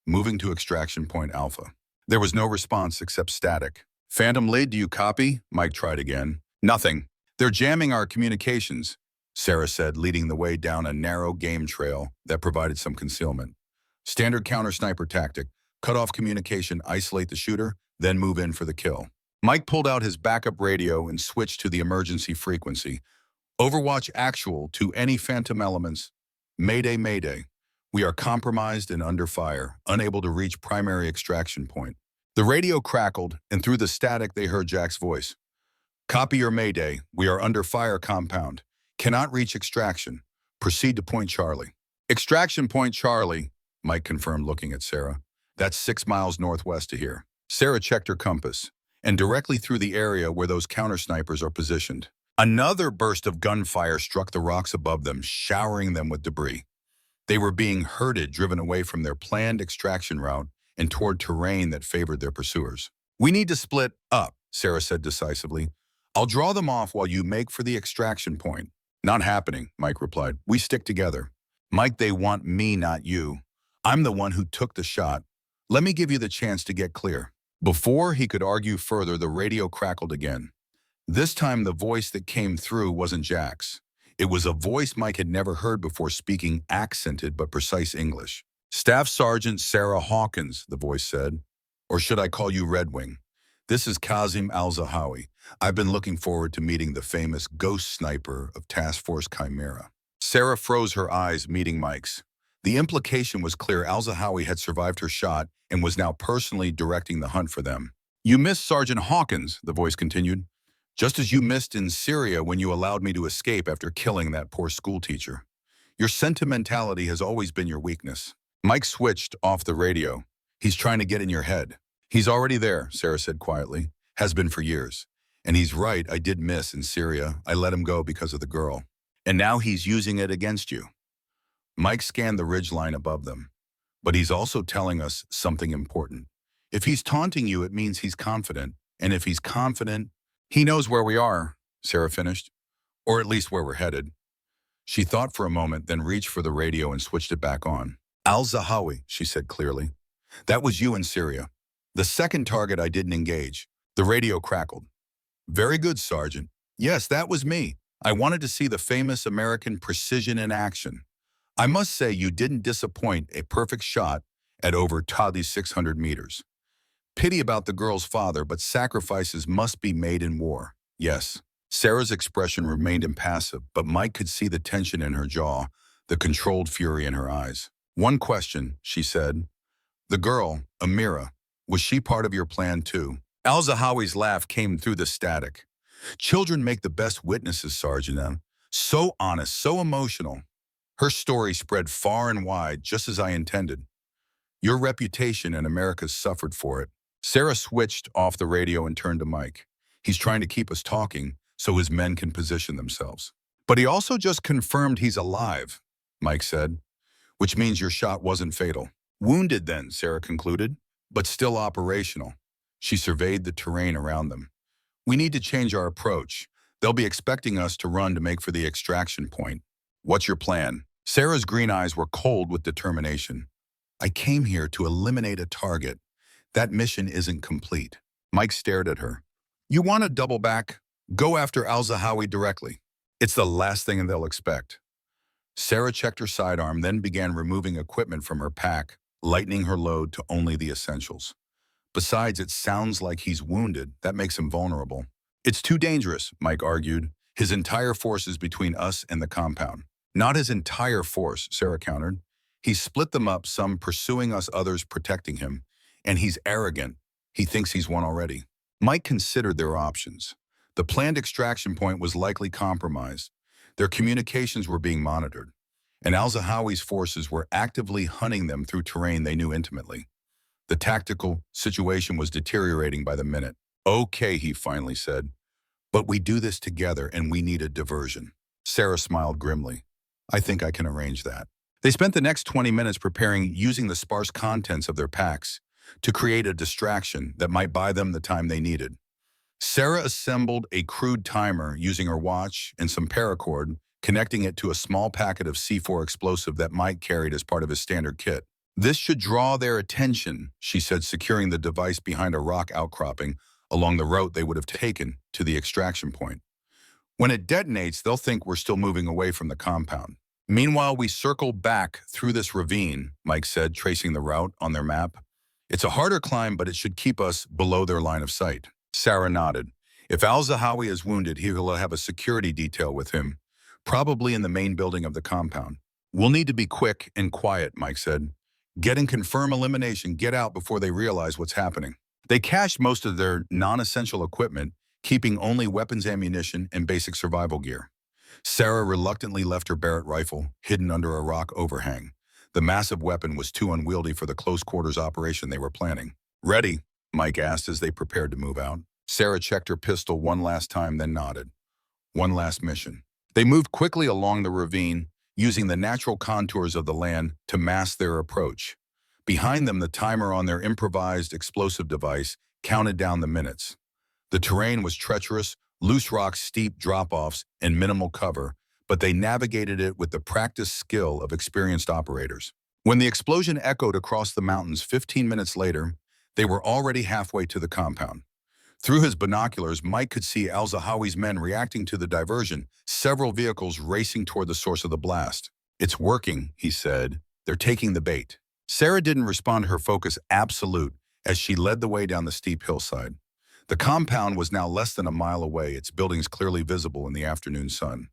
Moving to extraction point Alpha. There was no response except static. Phantom lead, do you copy? Mike tried again. Nothing. They're jamming our communications, Sarah said, leading the way down a narrow game trail that provided some concealment. Standard counter-sniper tactic. Cut off communication, isolate the shooter, then move in for the kill. Mike pulled out his backup radio and switched to the emergency frequency. Overwatch actual to any Phantom elements. Mayday, mayday. We are compromised and under fire, unable to reach primary extraction point. The radio crackled, and through the static they heard Jack's voice. Copy your mayday. We are under fire compound. Cannot reach extraction. Proceed to Point Charlie. Extraction Point Charlie, Mike confirmed, looking at Sarah. That's 6 miles northwest of here. Sarah checked her compass, and directly through the area where those counter-snipers are positioned. Another burst of gunfire struck the rocks above them, showering them with debris. They were being herded, driven away from their planned extraction route and toward terrain that favored their pursuers. "We need to split up," Sarah said decisively. "I'll draw them off while you make for the extraction point." "Not happening," Mike replied. "We stick together." "Mike, they want me, not you. I'm the one who took the shot. Let me give you the chance to get clear." Before he could argue further, the radio crackled again. This time, the voice that came through wasn't Jack's. It was a voice Mike had never heard before, speaking accented but precise English. "Staff Sergeant Sarah Hawkins," the voice said. "Or should I call you Red Wing? This is Kazim Al-Zahawi. I've been looking forward to meeting the famous ghost sniper of Task Force Chimera." Sarah froze her eyes, meeting Mike's. The implication was clear. Al-Zahawi had survived her shot and was now personally directing the hunt for them. "You missed Sergeant Hawkins," the voice continued, "just as you missed in Syria when you allowed me to escape after killing that poor schoolteacher. Your sentimentality has always been your weakness." Mike switched off the radio. "He's trying to get in your head." "He's already there," Sarah said quietly. "Has been for years. And he's right, I did miss in Syria. I let him go because of the girl. And now he's using it against you." Mike scanned the ridgeline above them. "But he's also telling us something important. If he's taunting you, it means he's confident. And if he's confident, he knows where we are," Sarah finished. "Or at least where we're headed." She thought for a moment, then reached for the radio and switched it back on. "Al-Zahawi," she said clearly. "That was you in Syria. The second target I didn't engage." The radio crackled. "Very good, Sergeant. Yes, that was me. I wanted to see the famous American precision in action. I must say you didn't disappoint. A perfect shot at over 600 meters. Pity about the girl's father, but sacrifices must be made in war." "Yes." Sarah's expression remained impassive, but Mike could see the tension in her jaw, the controlled fury in her eyes. "One question," she said. "The girl, Amira, was she part of your plan too?" Al-Zahawi's laugh came through the static. "Children make the best witnesses, Sergeant. So honest, so emotional. Her story spread far and wide, just as I intended. Your reputation in America suffered for it." Sarah switched off the radio and turned to Mike. "He's trying to keep us talking so his men can position themselves." "But he also just confirmed he's alive," Mike said, "which means your shot wasn't fatal." "Wounded then," Sarah concluded, "but still operational." She surveyed the terrain around them. "We need to change our approach. They'll be expecting us to run to make for the extraction point. What's your plan?" Sarah's green eyes were cold with determination. "I came here to eliminate a target. That mission isn't complete." Mike stared at her. "You want to double back? Go after Al-Zahawi directly. It's the last thing they'll expect." Sarah checked her sidearm, then began removing equipment from her pack, lightening her load to only the essentials. "Besides, it sounds like he's wounded. That makes him vulnerable." "It's too dangerous," Mike argued. "His entire force is between us and the compound." "Not his entire force," Sarah countered. "He's split them up, some pursuing us, others protecting him. And he's arrogant. He thinks he's won already." Mike considered their options. The planned extraction point was likely compromised. Their communications were being monitored. And Al-Zahawi's forces were actively hunting them through terrain they knew intimately. The tactical situation was deteriorating by the minute. "Okay," he finally said. "But we do this together and we need a diversion." Sarah smiled grimly. "I think I can arrange that." They spent the next 20 minutes preparing, using the sparse contents of their packs to create a distraction that might buy them the time they needed. Sarah assembled a crude timer using her watch and some paracord, connecting it to a small packet of C4 explosive that Mike carried as part of his standard kit. "This should draw their attention," she said, securing the device behind a rock outcropping along the route they would have taken to the extraction point. "When it detonates, they'll think we're still moving away from the compound. Meanwhile, we circle back through this ravine," Mike said, tracing the route on their map. "It's a harder climb, but it should keep us below their line of sight." Sarah nodded. "If Al-Zahawi is wounded, he will have a security detail with him, probably in the main building of the compound." "We'll need to be quick and quiet," Mike said. "Get and confirm elimination. Get out before they realize what's happening." They cached most of their non-essential equipment, keeping only weapons, ammunition, and basic survival gear. Sarah reluctantly left her Barrett rifle, hidden under a rock overhang. The massive weapon was too unwieldy for the close-quarters operation they were planning. "Ready?" Mike asked as they prepared to move out. Sarah checked her pistol one last time, then nodded. One last mission. They moved quickly along the ravine, using the natural contours of the land to mask their approach. Behind them, the timer on their improvised explosive device counted down the minutes. The terrain was treacherous, loose rocks, steep drop-offs, and minimal cover, but they navigated it with the practiced skill of experienced operators. When the explosion echoed across the mountains 15 minutes later, they were already halfway to the compound. Through his binoculars, Mike could see al-Zahawi's men reacting to the diversion, several vehicles racing toward the source of the blast. "It's working," he said. "They're taking the bait." Sarah didn't respond, her focus absolute, as she led the way down the steep hillside. The compound was now less than a mile away, its buildings clearly visible in the afternoon sun.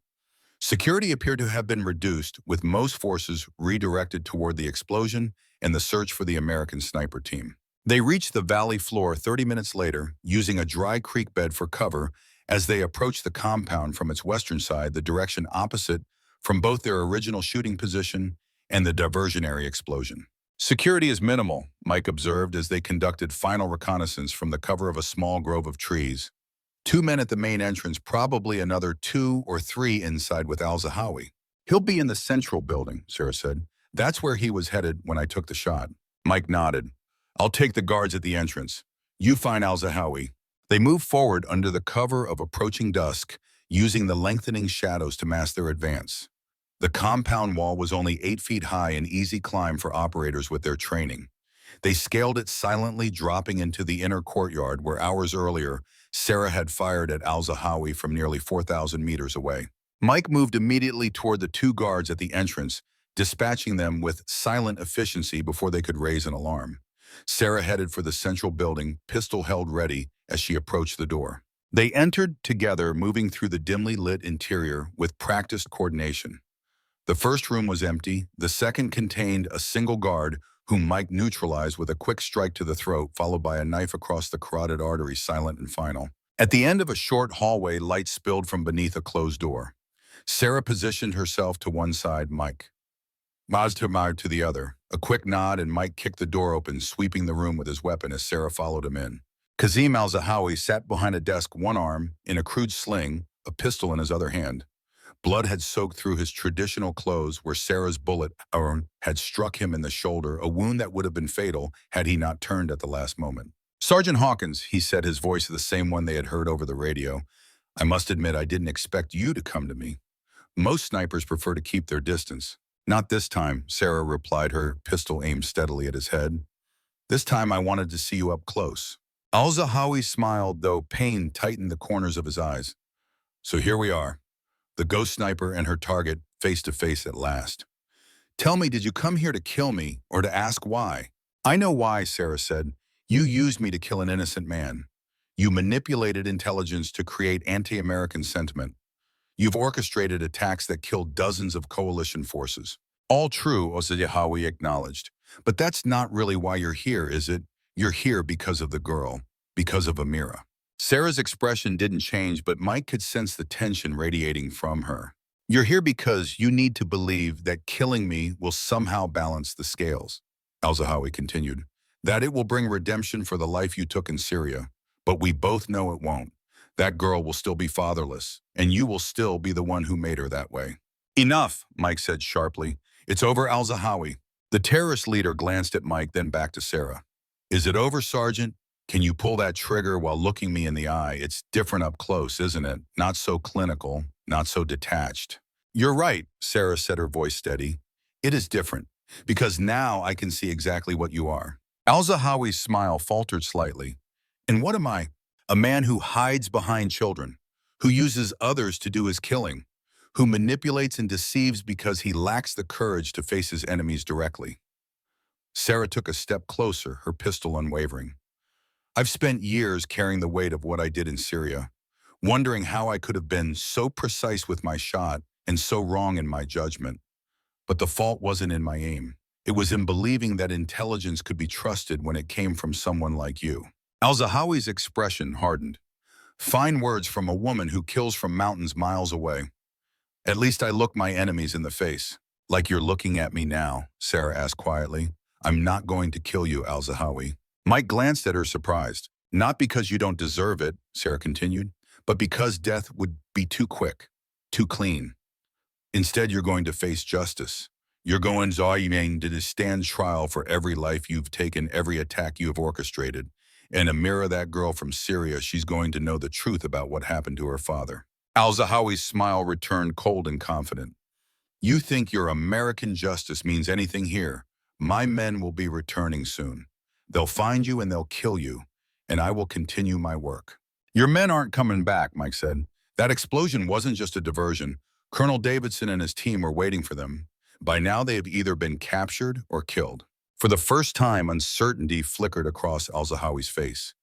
Security appeared to have been reduced, with most forces redirected toward the explosion and the search for the American sniper team. They reached the valley floor 30 minutes later, using a dry creek bed for cover as they approached the compound from its western side, the direction opposite from both their original shooting position and the diversionary explosion. "Security is minimal," Mike observed as they conducted final reconnaissance from the cover of a small grove of trees. "Two men at the main entrance, probably another 2 or 3 inside with al-Zahawi." "He'll be in the central building," Sarah said. "That's where he was headed when I took the shot." Mike nodded. "I'll take the guards at the entrance. You find al-Zahawi." They moved forward under the cover of approaching dusk, using the lengthening shadows to mask their advance. The compound wall was only 8 feet high, an easy climb for operators with their training. They scaled it silently, dropping into the inner courtyard where hours earlier, Sarah had fired at al-Zahawi from nearly 4,000 meters away. Mike moved immediately toward the 2 guards at the entrance, dispatching them with silent efficiency before they could raise an alarm. Sarah headed for the central building, pistol held ready as she approached the door. They entered together, moving through the dimly lit interior with practiced coordination. The first room was empty. The second contained a single guard whom Mike neutralized with a quick strike to the throat, followed by a knife across the carotid artery, silent and final. At the end of a short hallway, light spilled from beneath a closed door. Sarah positioned herself to one side, Mike Maztamar to the other. A quick nod and Mike kicked the door open, sweeping the room with his weapon as Sarah followed him in. Kazim al-Zahawi sat behind a desk, one arm in a crude sling, a pistol in his other hand. Blood had soaked through his traditional clothes where Sarah's bullet had struck him in the shoulder, a wound that would have been fatal had he not turned at the last moment. "Sergeant Hawkins," he said, his voice the same one they had heard over the radio. "I must admit I didn't expect you to come to me. Most snipers prefer to keep their distance." "Not this time," Sarah replied, her pistol aimed steadily at his head. "This time I wanted to see you up close." Al-Zahawi smiled, though pain tightened the corners of his eyes. "So here we are. The ghost sniper and her target face to face at last. Tell me, did you come here to kill me or to ask why?" "I know why," Sarah said. "You used me to kill an innocent man. You manipulated intelligence to create anti-American sentiment. You've orchestrated attacks that killed dozens of coalition forces." "All true," al-Zahawi acknowledged. "But that's not really why you're here, is it? You're here because of the girl, because of Amira." Sarah's expression didn't change, but Mike could sense the tension radiating from her. "You're here because you need to believe that killing me will somehow balance the scales," al-Zahawi continued. "That it will bring redemption for the life you took in Syria. But we both know it won't. That girl will still be fatherless, and you will still be the one who made her that way." "Enough," Mike said sharply. "It's over, al-Zahawi." The terrorist leader glanced at Mike, then back to Sarah. "Is it over, Sergeant? Can you pull that trigger while looking me in the eye? It's different up close, isn't it? Not so clinical, not so detached." "You're right," Sarah said, her voice steady. "It is different, because now I can see exactly what you are." Al-Zahawi's smile faltered slightly. "And what am I?" "A man who hides behind children, who uses others to do his killing, who manipulates and deceives because he lacks the courage to face his enemies directly." Sarah took a step closer, her pistol unwavering. "I've spent years carrying the weight of what I did in Syria, wondering how I could have been so precise with my shot and so wrong in my judgment. But the fault wasn't in my aim. It was in believing that intelligence could be trusted when it came from someone like you." Al-Zahawi's expression hardened. "Fine words from a woman who kills from mountains miles away. At least I look my enemies in the face." "Like you're looking at me now," Sarah asked quietly. "I'm not going to kill you, al-Zahawi." Mike glanced at her, surprised. "Not because you don't deserve it," Sarah continued, "but because death would be too quick, too clean. Instead, you're going to face justice. You're going to stand trial for every life you've taken, every attack you have orchestrated. And Amira, that girl from Syria, she's going to know the truth about what happened to her father. Al-Zahawi's smile returned cold and confident. You think your American justice means anything here? My men will be returning soon. They'll find you and they'll kill you, and I will continue my work. Your men aren't coming back, Mike said. That explosion wasn't just a diversion. Colonel Davidson and his team were waiting for them. By now, they have either been captured or killed. For the first time, uncertainty flickered across Al-Zahawi's face.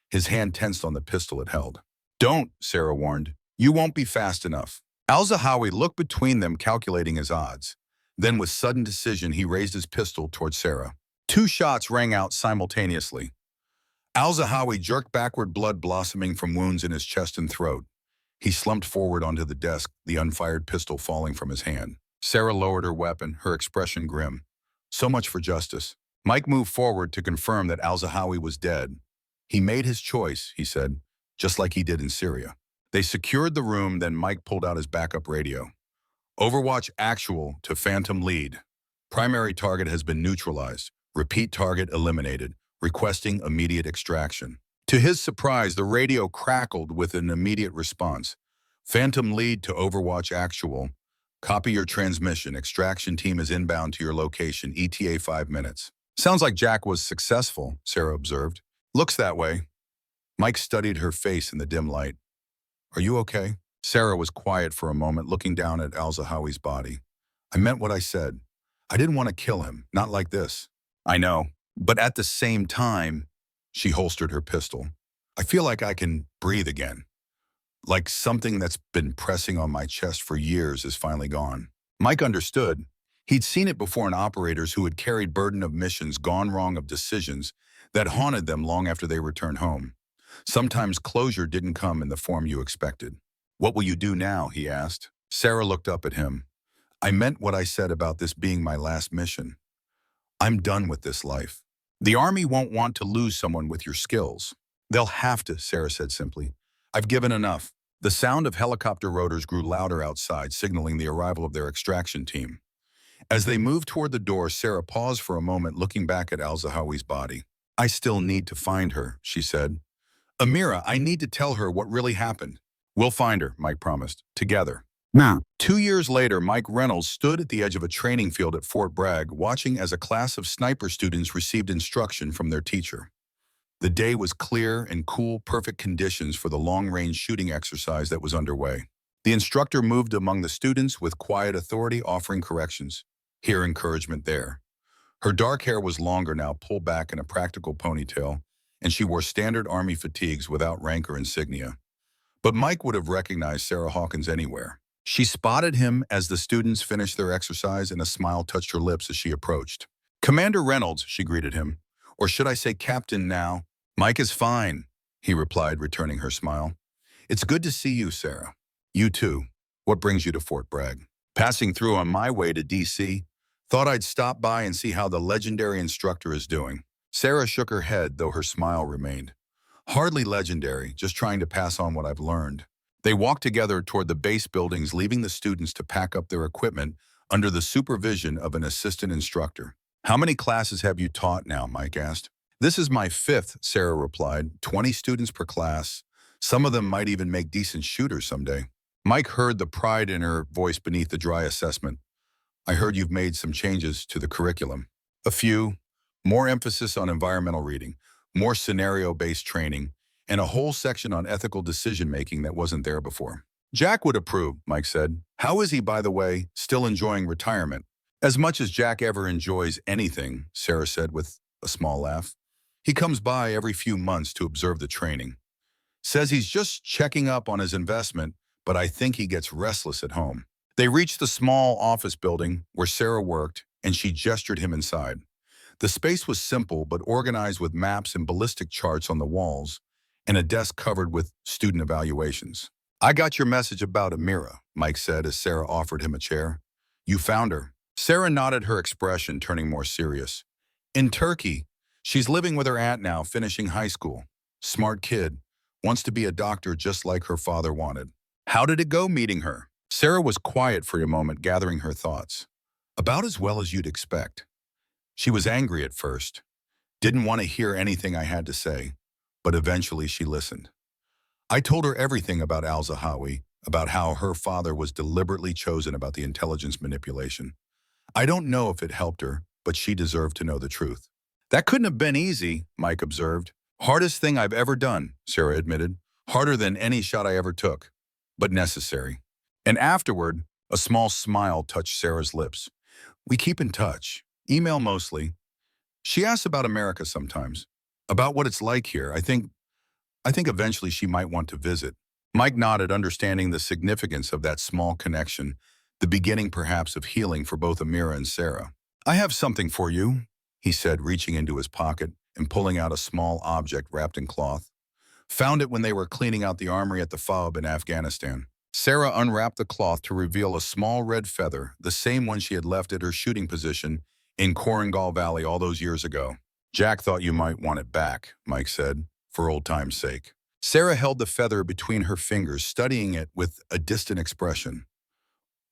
His hand tensed on the pistol it held. Don't, Sarah warned. You won't be fast enough. Al-Zahawi looked between them, calculating his odds. Then, with sudden decision, he raised his pistol toward Sarah. Two shots rang out simultaneously. Al-Zahawi jerked backward, blood blossoming from wounds in his chest and throat. He slumped forward onto the desk, the unfired pistol falling from his hand. Sarah lowered her weapon, her expression grim. So much for justice. Mike moved forward to confirm that Al-Zahawi was dead. He made his choice, he said, just like he did in Syria. They secured the room, then Mike pulled out his backup radio. Overwatch actual to Phantom lead. Primary target has been neutralized. Repeat target eliminated. Requesting immediate extraction. To his surprise, the radio crackled with an immediate response. Phantom lead to Overwatch actual. Copy your transmission. Extraction team is inbound to your location. ETA 5 minutes. Sounds like Jack was successful, Sarah observed. Looks that way. Mike studied her face in the dim light. Are you okay? Sarah was quiet for a moment, looking down at Al-Zahawi's body. I meant what I said. I didn't want to kill him, not like this. I know, but at the same time, she holstered her pistol. I feel like I can breathe again. Like something that's been pressing on my chest for years is finally gone. Mike understood. He'd seen it before in operators who had carried burden of missions gone wrong, of decisions that haunted them long after they returned home. Sometimes closure didn't come in the form you expected. What will you do now? He asked. Sarah looked up at him. I meant what I said about this being my last mission. I'm done with this life. The Army won't want to lose someone with your skills. They'll have to, Sarah said simply. I've given enough. The sound of helicopter rotors grew louder outside, signaling the arrival of their extraction team. As they moved toward the door, Sarah paused for a moment, looking back at Al-Zahawi's body. I still need to find her, she said. Amira, I need to tell her what really happened. We'll find her, Mike promised. Together. Now. 2 years later, Mike Reynolds stood at the edge of a training field at Fort Bragg, watching as a class of sniper students received instruction from their teacher. The day was clear and cool, perfect conditions for the long-range shooting exercise that was underway. The instructor moved among the students with quiet authority, offering corrections. Here, encouragement there. Her dark hair was longer now, pulled back in a practical ponytail, and she wore standard Army fatigues without rank or insignia. But Mike would have recognized Sarah Hawkins anywhere. She spotted him as the students finished their exercise, and a smile touched her lips as she approached. Commander Reynolds, she greeted him. Or should I say Captain now? Mike is fine, he replied, returning her smile. It's good to see you, Sarah. You too. What brings you to Fort Bragg? Passing through on my way to D.C. Thought I'd stop by and see how the legendary instructor is doing. Sarah shook her head, though her smile remained. Hardly legendary, just trying to pass on what I've learned. They walked together toward the base buildings, leaving the students to pack up their equipment under the supervision of an assistant instructor. How many classes have you taught now? Mike asked. This is my 5th, Sarah replied. 20 students per class. Some of them might even make decent shooters someday. Mike heard the pride in her voice beneath the dry assessment. I heard you've made some changes to the curriculum. A few. More emphasis on environmental reading, more scenario-based training, and a whole section on ethical decision-making that wasn't there before. Jack would approve, Mike said. How is he, by the way, still enjoying retirement? As much as Jack ever enjoys anything, Sarah said with a small laugh. He comes by every few months to observe the training. Says he's just checking up on his investment, but I think he gets restless at home. They reached the small office building where Sarah worked, and she gestured him inside. The space was simple but organized with maps and ballistic charts on the walls, and a desk covered with student evaluations. I got your message about Amira, Mike said as Sarah offered him a chair. You found her. Sarah nodded, her expression turning more serious. In Turkey, she's living with her aunt now, finishing high school. Smart kid. Wants to be a doctor just like her father wanted. How did it go meeting her? Sarah was quiet for a moment, gathering her thoughts. About as well as you'd expect. She was angry at first, didn't want to hear anything I had to say, but eventually she listened. I told her everything about al-Zahawi, about how her father was deliberately chosen, about the intelligence manipulation. I don't know if it helped her, but she deserved to know the truth. That couldn't have been easy, Mike observed. Hardest thing I've ever done, Sarah admitted. Harder than any shot I ever took, but necessary. And afterward, a small smile touched Sarah's lips. We keep in touch. Email mostly. She asks about America sometimes, about what it's like here. I think eventually she might want to visit. Mike nodded, understanding the significance of that small connection, the beginning perhaps of healing for both Amira and Sarah. I have something for you, he said, reaching into his pocket and pulling out a small object wrapped in cloth. Found it when they were cleaning out the armory at the FOB in Afghanistan. Sarah unwrapped the cloth to reveal a small red feather, the same one she had left at her shooting position in Korangal Valley all those years ago. Jack thought you might want it back, Mike said, for old time's sake. Sarah held the feather between her fingers, studying it with a distant expression.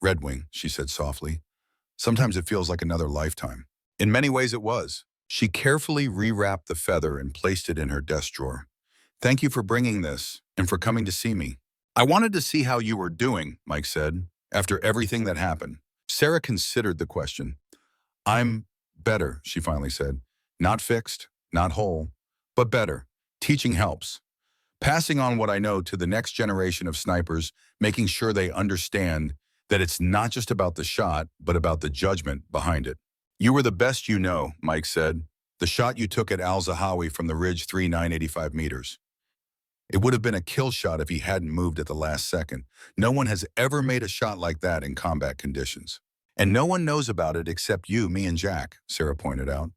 Redwing, she said softly. Sometimes it feels like another lifetime. In many ways it was. She carefully rewrapped the feather and placed it in her desk drawer. Thank you for bringing this and for coming to see me. I wanted to see how you were doing, Mike said, after everything that happened. Sarah considered the question. I'm better, she finally said. Not fixed, not whole, but better. Teaching helps. Passing on what I know to the next generation of snipers, making sure they understand that it's not just about the shot, but about the judgment behind it. You were the best you know, Mike said. The shot you took at al-Zahawi from the ridge 985 meters. It would have been a kill shot if he hadn't moved at the last second. No one has ever made a shot like that in combat conditions. And no one knows about it except you, me, and Jack, Sarah pointed out.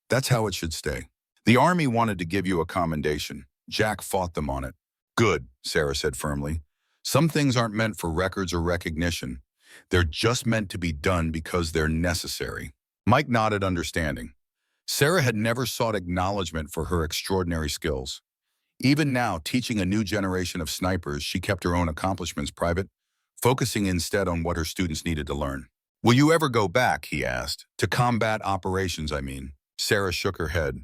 That's how it should stay. The Army wanted to give you a commendation. Jack fought them on it. Good, Sarah said firmly. Some things aren't meant for records or recognition. They're just meant to be done because they're necessary. Mike nodded, understanding. Sarah had never sought acknowledgement for her extraordinary skills. Even now, teaching a new generation of snipers, she kept her own accomplishments private, focusing instead on what her students needed to learn. Will you ever go back, he asked. To combat operations, I mean. Sarah shook her head.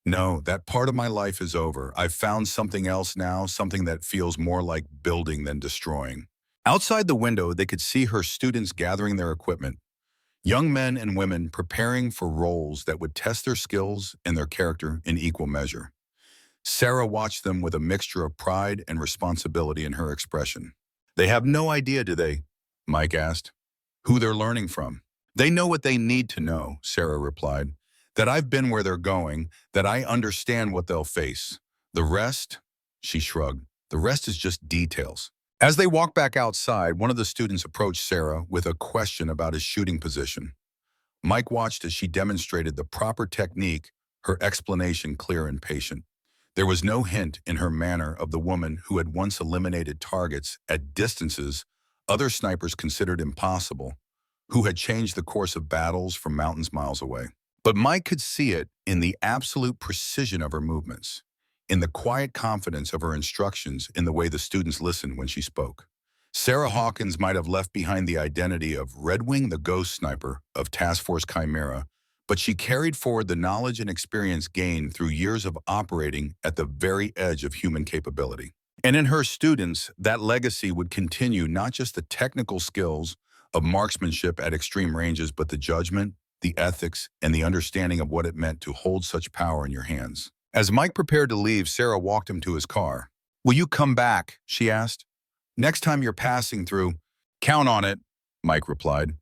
No, that part of my life is over. I've found something else now, something that feels more like building than destroying. Outside the window, they could see her students gathering their equipment. Young men and women preparing for roles that would test their skills and their character in equal measure. Sarah watched them with a mixture of pride and responsibility in her expression. They have no idea, do they? Mike asked. Who they're learning from. They know what they need to know, Sarah replied. That I've been where they're going, that I understand what they'll face. The rest, she shrugged, the rest is just details. As they walked back outside, one of the students approached Sarah with a question about his shooting position. Mike watched as she demonstrated the proper technique, her explanation clear and patient. There was no hint in her manner of the woman who had once eliminated targets at distances other snipers considered impossible, who had changed the course of battles from mountains miles away. But Mike could see it in the absolute precision of her movements, in the quiet confidence of her instructions, in the way the students listened when she spoke. Sarah Hawkins might have left behind the identity of Redwing the Ghost Sniper of Task Force Chimera, but she carried forward the knowledge and experience gained through years of operating at the very edge of human capability. And in her students, that legacy would continue not just the technical skills of marksmanship at extreme ranges, but the judgment, the ethics, and the understanding of what it meant to hold such power in your hands. As Mike prepared to leave, Sarah walked him to his car. Will you come back? She asked. Next time you're passing through. Count on it, Mike replied.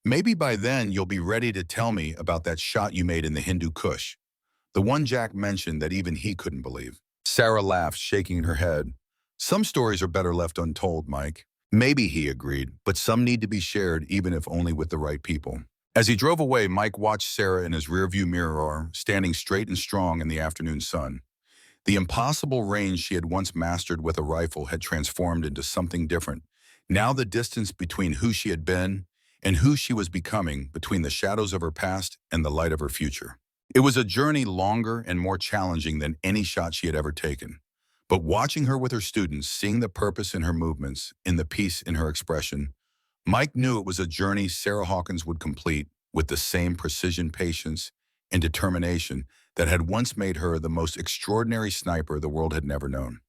Maybe by then you'll be ready to tell me about that shot you made in the Hindu Kush, the one Jack mentioned that even he couldn't believe. Sarah laughed, shaking her head. Some stories are better left untold, Mike. Maybe, he agreed, but some need to be shared even if only with the right people. As he drove away, Mike watched Sarah in his rearview mirror, standing straight and strong in the afternoon sun. The impossible range she had once mastered with a rifle had transformed into something different. Now the distance between who she had been and who she was becoming, between the shadows of her past and the light of her future. It was a journey longer and more challenging than any shot she had ever taken. But watching her with her students, seeing the purpose in her movements, in the peace in her expression, Mike knew it was a journey Sarah Hawkins would complete with the same precision, patience, and determination that had once made her the most extraordinary sniper the world had never known.